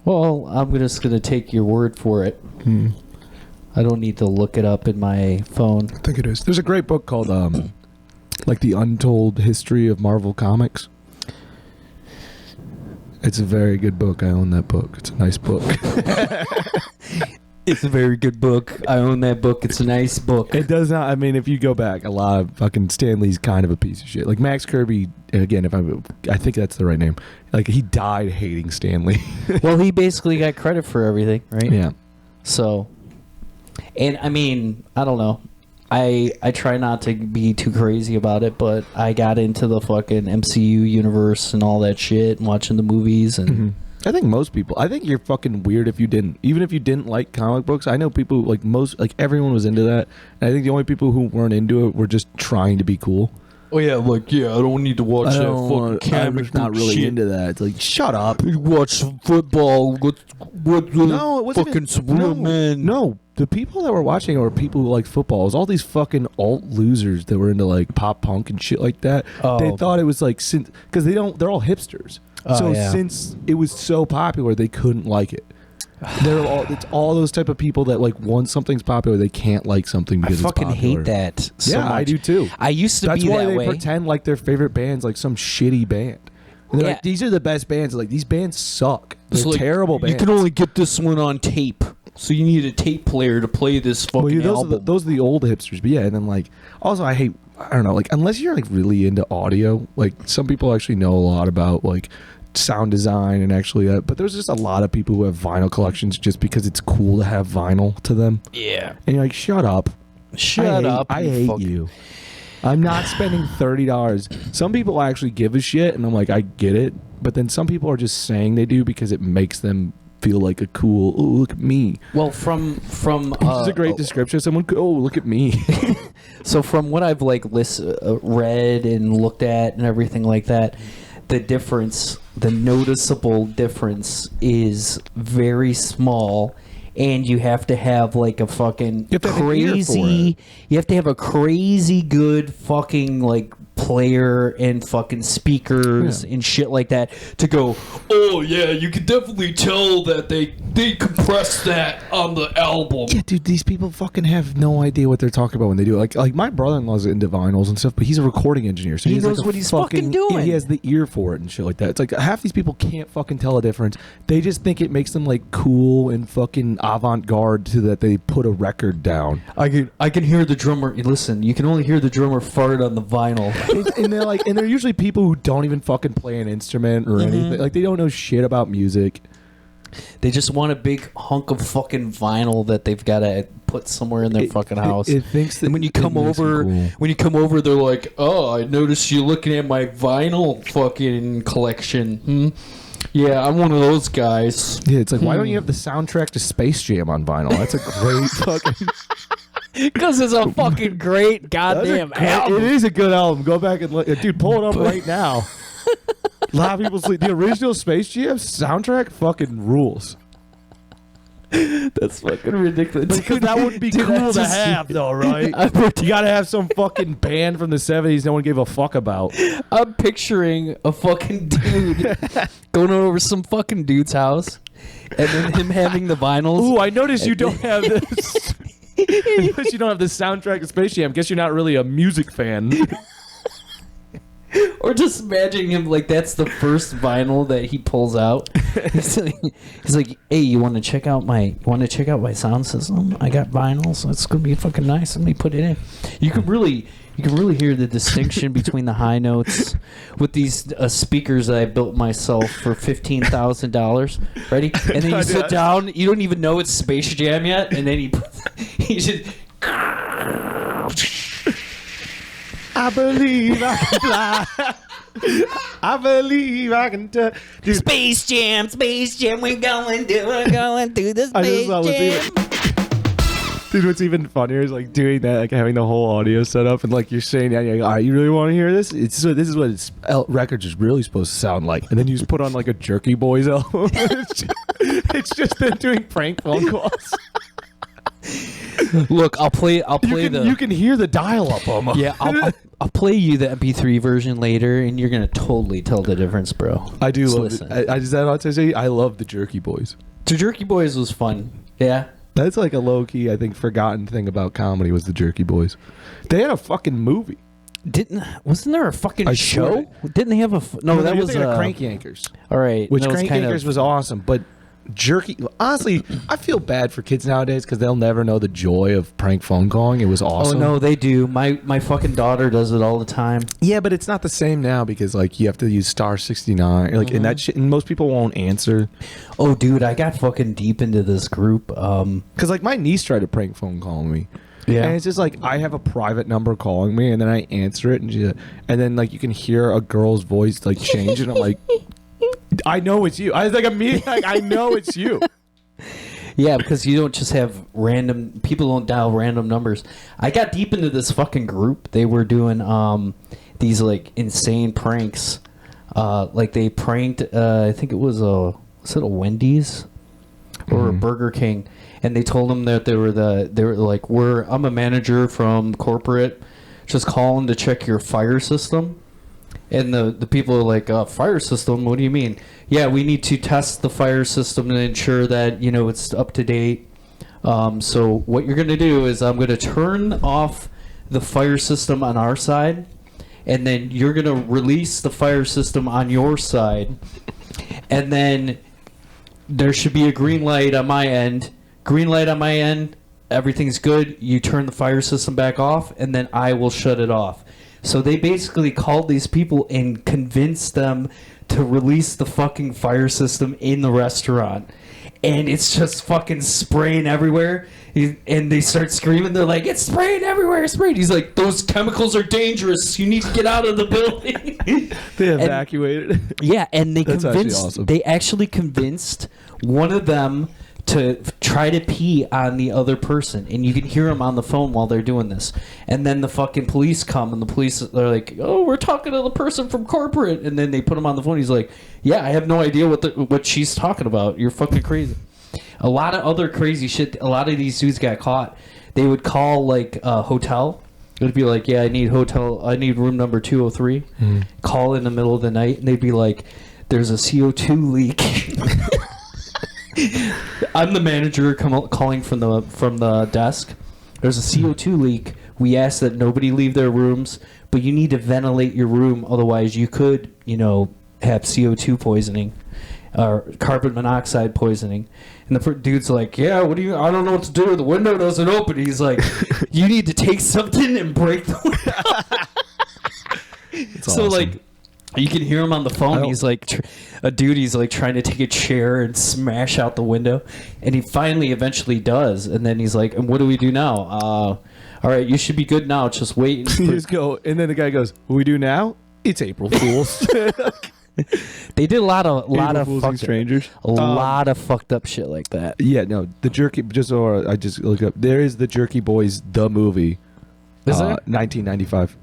Well, I'm just going to take your word for it. I don't need to look it up in my phone. I think it is. There's a great book called, like, The Untold History of Marvel Comics. It's a very good book. I own that book. It's a nice book. It's a very good book. I own that book. It's a nice book. It does not. I mean, if you go back, a lot of fucking Stan Lee's kind of a piece of shit. Like Max Kirby, again, I think that's the right name. Like, he died hating Stan Lee. Well, he basically got credit for everything, right? Yeah. So, and I mean, I don't know. I try not to be too crazy about it, but I got into the fucking MCU universe and all that shit and watching the movies and... I think most people. I think you're fucking weird if you didn't. Even if you didn't like comic books, I know people like everyone was into that. And I think the only people who weren't into it were just trying to be cool. Oh yeah, like I don't need to watch that fucking I'm comic just not book really shit. into that. It's like, shut up. You watch some football. What No, it wasn't fucking even, Superman? No, the people that were watching were people who like football. It was all these fucking alt losers that were into like pop punk and shit like that. Oh. They thought it was like because they're all hipsters. Oh, So yeah. since it was so popular, they couldn't like it. It's all those type of people that like once something's popular, they can't like something I because fucking it's popular. hate that. So Yeah, I much. do too. I used to That's be why that they way. pretend like their favorite band's like some shitty band. And they're Yeah. like, these are the best bands. Like, these bands suck. They're It's like, terrible bands. You can only get this one on tape, so you need a tape player to play this fucking Well, yeah, album. those are the old hipsters. But yeah, and then like, also I don't know, like unless you're like really into audio, like some people actually know a lot about like sound design and actually, but there's just a lot of people who have vinyl collections just because it's cool to have vinyl to them. Yeah. And you're like, shut up. Shut up. I hate fuck- you. I'm not spending $30. Some people actually give a shit, and I'm like, I get it. But then some people are just saying they do because it makes them feel like a cool, oh, look at me. Well, from This is a great description. Someone, oh, look at me. So from what I've like read and looked at and everything like that, the noticeable difference is very small, and you have to have like a fucking You have to have an ear for crazy. You have to have a crazy good fucking like player and fucking speakers and shit like that to go. Oh yeah, you can definitely tell that they compressed that on the album. Yeah, dude, these people fucking have no idea what they're talking about when they do it. Like my brother-in-law's into vinyls and stuff, but he's a recording engineer, so He has knows like what he's fucking doing. Yeah, he has the ear for it and shit like that. It's like half these people can't fucking tell a difference. They just think it makes them like cool and fucking avant-garde to that they put a record down. I can hear the drummer. Listen, you can only hear the drummer fart on the vinyl. And they're usually people who don't even fucking play an instrument or anything. Like they don't know shit about music. They just want a big hunk of fucking vinyl that they've got to put somewhere in their fucking house. It thinks that and when you it come makes them over, cool. they're like, "Oh, I noticed you looking at my vinyl fucking collection." Yeah, I'm one of those guys. Yeah, it's like, why don't you have the soundtrack to Space Jam on vinyl? That's a great fucking... Because it's a fucking great goddamn album. It is a good album. Go back and look. Dude, pull it up right now. A lot of people sleep. The original Space Jam soundtrack fucking rules. That's fucking ridiculous. Because that wouldn't be cool to have, though, right? You gotta have some fucking band from the 70s no one gave a fuck about. I'm picturing a fucking dude going over some fucking dude's house, and then him having the vinyls. Ooh, I noticed you don't have this. I noticed you don't have the soundtrack to Space Jam. Guess you're not really a music fan. Or just imagining him like that's the first vinyl that he pulls out. He's like, "Hey, you want to check out my sound system? I got vinyls. It's gonna be fucking nice. Let me put it in." You can really hear the distinction between the high notes with these speakers that I built myself for $15,000. Ready? And then you sit down. You don't even know it's Space Jam yet, and then he just. I believe I can fly. I believe I can touch. Space Jam, we're going through the Space Jam. Dude, what's even funnier is like doing that, like having the whole audio set up, and like you're saying, yeah, all right, you really want to hear this? This is what records is really supposed to sound like, and then you just put on like a Jerky Boys album. It's just them doing prank phone calls. Look, I'll play You can hear the dial-up almost. Yeah, I'll play you the MP3 version later, and you're gonna totally tell the difference, bro. I do Just love listen. it. Is that what I say? I love the Jerky Boys. The Jerky Boys was fun. Yeah. That's like a low-key, I think, forgotten thing about comedy was the Jerky Boys. They had a fucking movie. Wasn't there a fucking show? Didn't they have a no? That was Crank Yankers. All right, Which Crank Yankers was awesome, but Jerky. Honestly, I feel bad for kids nowadays because they'll never know the joy of prank phone calling. It was awesome. Oh no, they do. My fucking daughter does it all the time. Yeah, but it's not the same now because like you have to use *69, like and that shit, and most people won't answer. Oh, dude, I got fucking deep into this group. Because like my niece tried to prank phone call me. Yeah. And it's just like I have a private number calling me, and then I answer it, and then like you can hear a girl's voice like change, and I'm like, I know it's you. I was like, I know it's you. Yeah, because you don't just have random people don't dial random numbers. I got deep into this fucking group. They were doing these like insane pranks. Like they pranked. I think it was a Wendy's or a Burger King, and they told them that they were like, I'm a manager from corporate, just calling to check your fire system. And the people are like, fire system? What do you mean? Yeah, we need to test the fire system to ensure that, it's up to date. So what you're going to do is I'm going to turn off the fire system on our side, and then you're going to release the fire system on your side. And then there should be a green light on my end. Green light on my end. Everything's good. You turn the fire system back off, and then I will shut it off. So they basically called these people and convinced them to release the fucking fire system in the restaurant. And it's just fucking spraying everywhere. And they start screaming. They're like, it's spraying everywhere. It's spraying. He's like, those chemicals are dangerous. You need to get out of the building. They evacuated. Yeah, and they actually convinced one of them to try to pee on the other person, and you can hear them on the phone while they're doing this. And then the fucking police come, and the police, they're like, oh, we're talking to the person from corporate. And then they put him on the phone. He's like, yeah, I have no idea what she's talking about. You're fucking crazy. A lot of other crazy shit. A lot of these dudes got caught. They would call like a hotel. It would be like, yeah, I need room number 203. Call in the middle of the night, and they'd be like, there's a CO2 leak. I'm the manager calling from the desk. There's a CO2 leak. We ask that nobody leave their rooms, but you need to ventilate your room, otherwise you could, have CO2 poisoning or carbon monoxide poisoning. And the dude's like, yeah, I don't know what to do. The window doesn't open. He's like, you need to take something and break the window. So awesome. Like, you can hear him on the phone. He's like, he's like trying to take a chair and smash out the window. And he finally eventually does. And then he's like, and what do we do now? All right, you should be good now. Just wait. You just go. And then the guy goes, what do we do now? It's April Fool's. They did a lot of strangers. A lot of fucked up shit like that. Yeah, no, the Jerky. I just look up. There is the Jerky Boys, the movie. Is there? 1995.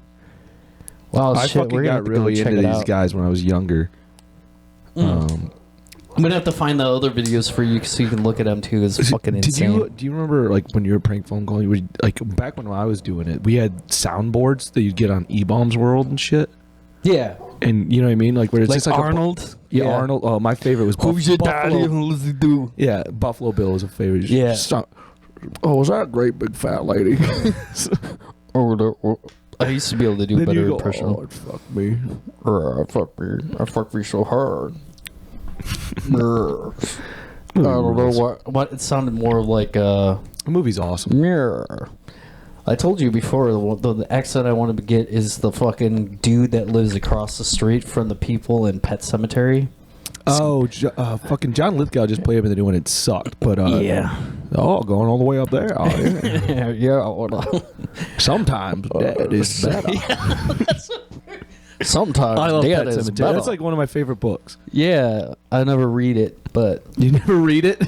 Wow, I fucking got really into these guys when I was younger. I'm gonna have to find the other videos for you so you can look at them too. It's fucking insane. Do you remember like when you were prank phone calling? You would, like back when I was doing it, we had soundboards that you'd get on E-Bombs World and shit. Yeah. And you know what I mean, like where it's like just like Arnold. Yeah, Arnold. Oh, my favorite was Who's your daddy? Who does he do? Yeah, Buffalo Bill was a favorite. Yeah. Was that a great big fat lady? I used to be able to do Then better you go, impression. oh, Lord, fuck me. I fuck me so hard. I don't know what it sounded more like. The movie's awesome. Mirror. I told you before the accent I wanted to get is the fucking dude that lives across the street from the people in Pet Cemetery. Oh, fucking John Lithgow just played him in the new one. It sucked, but Yeah. oh, going all the way up there. Oh, yeah. Yeah. Sometimes that is better. Sometimes I love that Pet is Cemetery. better. That's like one of my favorite books. Yeah, I never read it, but You never read it?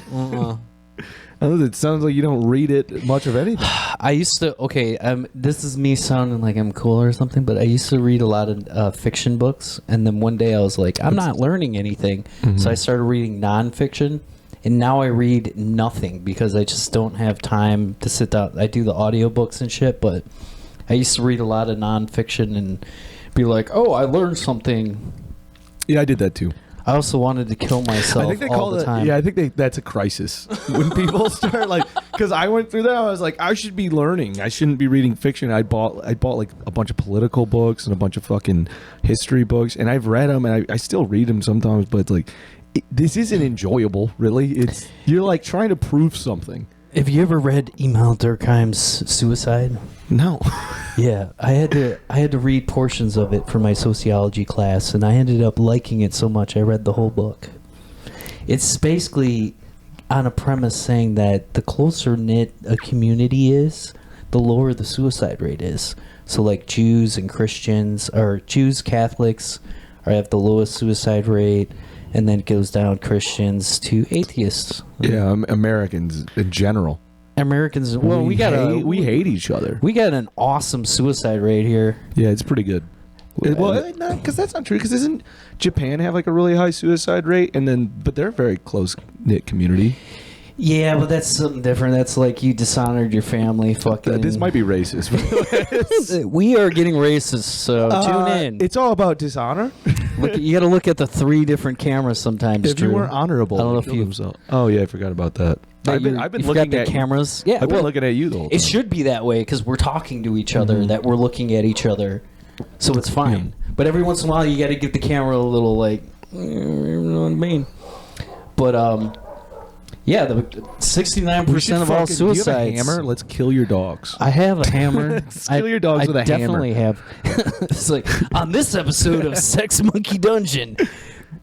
It sounds like you don't read it much of anything. I used to. Okay, this is me sounding like I'm cool or something, but I used to read a lot of fiction books, and then one day I was like, I'm not learning anything, so I started reading nonfiction, and now I read nothing because I just don't have time to sit down. I do the audiobooks and shit, but I used to read a lot of nonfiction and be like, oh, I learned something. Yeah, I did that too. I also wanted to kill myself I think they all call the it. time. Yeah, I think that's a crisis when people start like. Because I went through that, I was like, I should be learning. I shouldn't be reading fiction. I bought like a bunch of political books and a bunch of fucking history books, and I've read them, and I still read them sometimes. But it's like, this isn't enjoyable, really. You're like trying to prove something. Have you ever read Emil Durkheim's Suicide? No. Yeah, I had to read portions of it for my sociology class, and I ended up liking it so much I read the whole book. It's basically on a premise saying that the closer knit a community is, the lower the suicide rate is. So like Jews and Christians, or Jews, Catholics, have the lowest suicide rate, and then it goes down Christians to atheists. Yeah, Americans in general. Americans, well, we hate each other. We got an awesome suicide rate here. Yeah, it's pretty good. Well, because that's not true. Because doesn't Japan have like a really high suicide rate? But they're a very close knit community. Yeah, but that's something different. That's like you dishonored your family. Fucking. This might be racist. We are getting racist, so tune in. It's all about dishonor. You got to look at the 3 different cameras sometimes. If you weren't honorable, I don't know if you. Oh yeah, I forgot about that. I've been looking at cameras. Yeah, I've been looking at you the whole time. It should be that way because we're talking to each other. That we're looking at each other, so it's fine. But every once in a while, you got to give the camera a little like, you know what I mean? But yeah, the 69% of all suicides. Do you have a hammer? Let's kill your dogs. I have a hammer. Let's kill your dogs with a hammer. I definitely have. It's like on this episode of Sex Monkey Dungeon,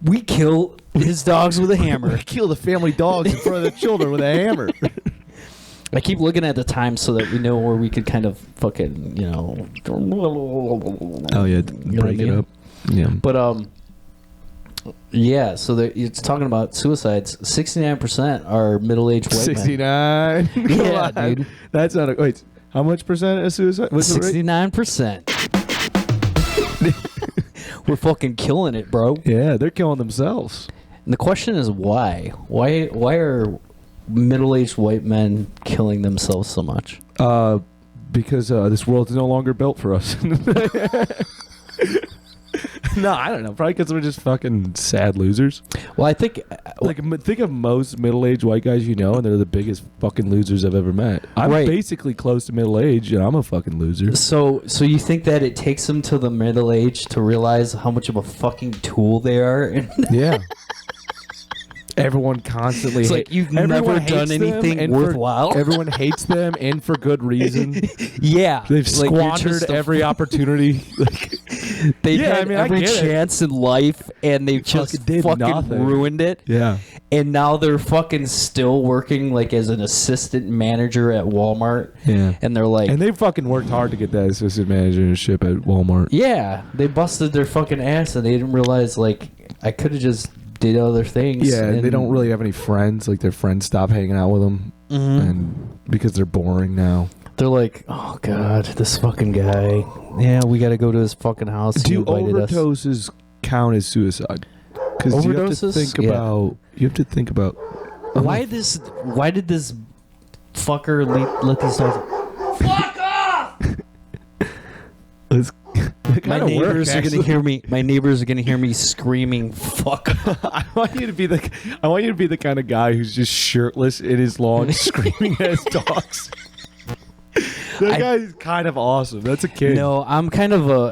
we kill his dogs with a hammer. We kill the family dogs in front of the children with a hammer. I keep looking at the time so that we know where we could kind of fucking, Oh yeah, break it up. Yeah, but yeah. So it's talking about suicides. 69% are middle-aged white 69. men. Yeah, dude. That's not a wait. How much percent is suicide? What's 69%. We're fucking killing it, bro. Yeah, they're killing themselves. And the question is why? Why are middle-aged white men killing themselves so much? Because this world is no longer built for us. No, I don't know. Probably because we're just fucking sad losers. Well, I think think of most middle-aged white guys you know, and they're the biggest fucking losers I've ever met. I'm basically close to middle age, and I'm a fucking loser. So you think that it takes them to the middle age to realize how much of a fucking tool they are? Yeah. Everyone constantly it's like you've never done anything worthwhile. Everyone hates them, and for good reason. Yeah. They've squandered every opportunity. They've had every chance in life, and they've just fucking ruined it. Yeah. And now they're fucking still working like as an assistant manager at Walmart. Yeah. And they're like... And they fucking worked hard to get that assistant managership at Walmart. Yeah. They busted their fucking ass, and they didn't realize, like, I could have just did other things. Yeah, and they don't really have any friends. Like, their friends stop hanging out with them. And because they're boring now. They're like, oh, God, this fucking guy. Yeah, we got to go to his fucking house. Do overdoses count as suicide? Because you have to think about... You have to think about... Why did this fucker let these dogs... Fuck off! My neighbors are gonna hear me. My neighbors are gonna hear me screaming, "Fuck!" I want you to be the kind of guy who's just shirtless in his lawn, screaming at his dogs. That guy's kind of awesome. That's a kid. No, I'm kind of a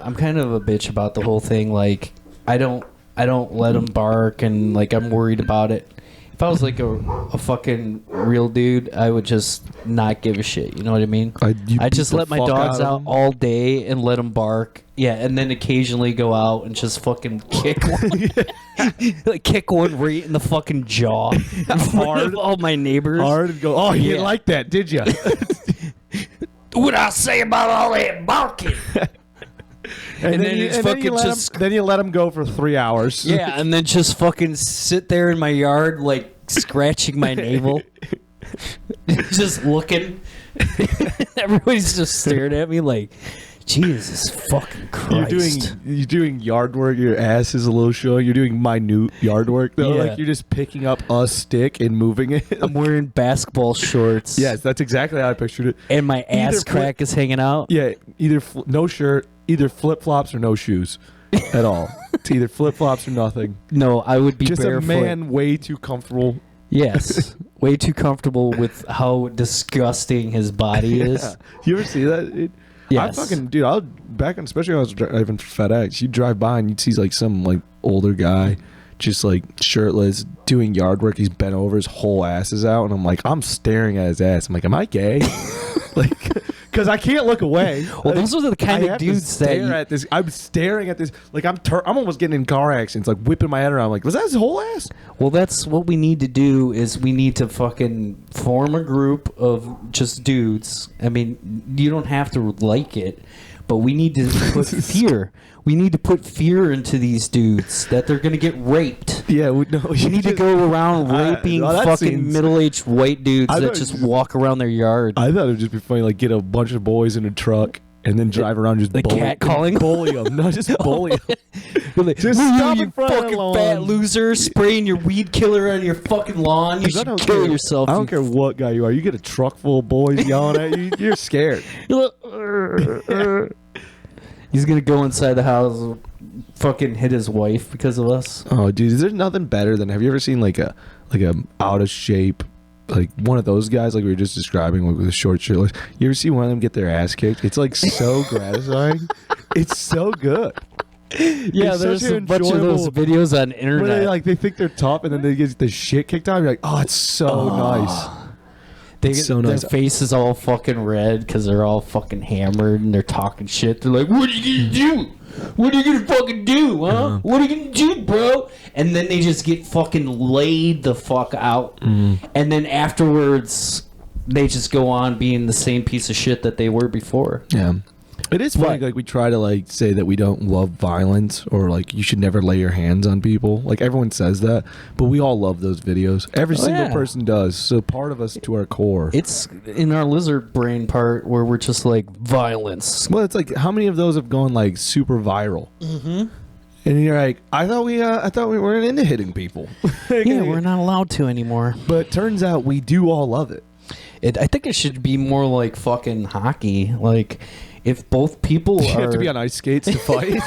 bitch about the whole thing. Like, I don't let him bark, and like I'm worried about it. If I was like a fucking real dude, I would just not give a shit. You know what I mean? I just let my dogs out all day and let them bark. Yeah, and then occasionally go out and just fucking kick one, like kick one right in the fucking jaw in front of all my neighbors. Hard and go. Oh, you didn't like that, did you? What I say about all that barking? And then you let him go for 3 hours. Yeah, and then just fucking sit there in my yard, like scratching my navel, just looking. Everybody's just staring at me like, Jesus fucking Christ. You're doing yard work. Your ass is a little showing. You're doing minute yard work though. Yeah. Like you're just picking up a stick and moving it. I'm wearing basketball shorts. Yes, that's exactly how I pictured it. And my ass crack is hanging out. Yeah, no shirt, either flip flops or no shoes at all. It's either flip flops or nothing. No, I would be just barefoot. a man way too comfortable. Yes, way too comfortable with how disgusting his body is. Yeah. You ever see that? Yes. Especially when I was driving for FedEx, you'd drive by and you'd see like some like older guy just like shirtless doing yard work. He's bent over, his whole ass is out, and I'm like, I'm staring at his ass. I'm like, am I gay? Like, because I can't look away. Well, those are the kind of dudes that I'm staring at this. Like I'm almost getting in car accidents, like whipping my head around. Like, was that his whole ass? Well, that's what we need to do. Is we need to fucking form a group of just dudes. I mean, you don't have to like it, but we need to put fear. We need to put fear into these dudes that they're gonna get raped. Yeah, we need to go around raping fucking middle-aged white dudes that just walk around their yard. I thought it would just be funny, like get a bunch of boys in a truck and then drive around just bully them. No, just bully them. Like, just stop you fucking fat loser, spraying your weed killer on your fucking lawn. You should kill yourself. I don't care what guy you are. You get a truck full of boys yelling at you, you're scared. He's gonna go inside the house, fucking hit his wife because of us. Oh, dude, is there nothing better than? Have you ever seen like a out of shape, like one of those guys like we were just describing, like with a short shirt? You ever see one of them get their ass kicked? It's like so gratifying. It's so good. Yeah, there's a bunch of those videos on the internet. Where they think they're tough and then they get the shit kicked out. You're like, oh, it's so nice. Their face is all fucking red because they're all fucking hammered and they're talking shit. They're like, what are you gonna do? What are you gonna fucking do, huh? Uh-huh. What are you gonna do, bro? And then they just get fucking laid the fuck out. And then afterwards, they just go on being the same piece of shit that they were before. Yeah. It is funny, like we try to like say that we don't love violence or like you should never lay your hands on people. Like everyone says that, but we all love those videos. Every single person does. So part of us to our core. It's in our lizard brain part where we're just like violence. Well, it's like how many of those have gone like super viral? Mm-hmm. And you're like, I thought we weren't into hitting people. Yeah, we're not allowed to anymore. But it turns out we do all love it. I think it should be more like fucking hockey. Like, if both people you have to be on ice skates to fight.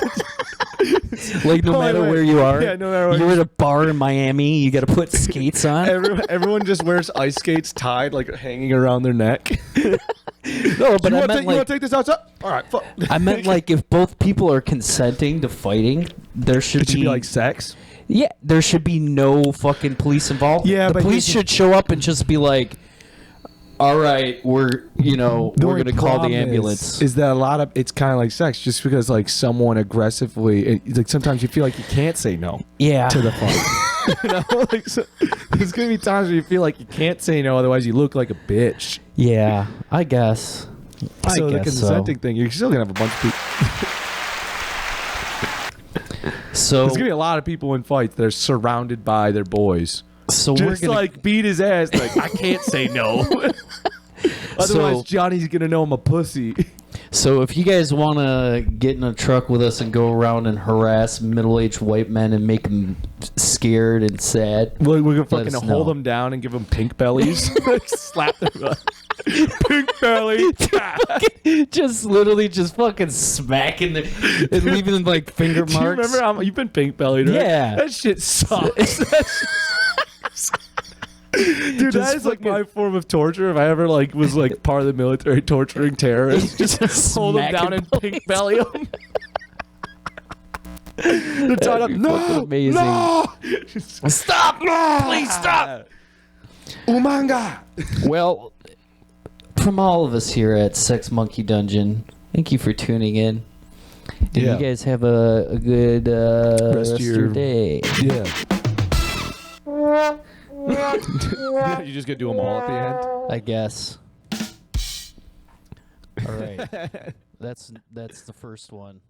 Like, no matter where you are. Yeah, no matter where you're at a bar in Miami, you got to put skates on. Everyone just wears ice skates tied, like, hanging around their neck. No, but you want to take this outside? All right, fuck. I meant, like, if both people are consenting to fighting, there should be like sex? Yeah, there should be no fucking police involved. Yeah, the police should show up and just be like, all right, we're going to call the ambulance. Is that it's kind of like sex, just because like someone aggressively, like sometimes you feel like you can't say no. Yeah. To the fight. There's going to be times where you feel like you can't say no, otherwise you look like a bitch. Yeah, I guess. So the consenting thing, you're still going to have a bunch of people. So there's going to be a lot of people in fights that are surrounded by their boys. So just we're gonna beat his ass. Like, I can't say no. Otherwise, Johnny's gonna know I'm a pussy. So if you guys want to get in a truck with us and go around and harass middle-aged white men and make them scared and sad, we're gonna fucking hold them down and give them pink bellies. Slap them up. Pink belly. just literally just fucking smacking them and leaving them like finger marks. Do you remember how you've been pink bellied, right? Yeah. That shit sucks. Dude, that is like my form of torture. If I ever like was like part of the military torturing terrorists, just hold them down and pink belly them. They're tied up. No, amazing. no, Stop! no, Please stop! Umanga. Well, from all of us here at SexMonkeyDungeon, thank you for tuning in. And you guys have a good rest of your day. Yeah. You just gonna do them all at the end? I guess. All right. That's the first one.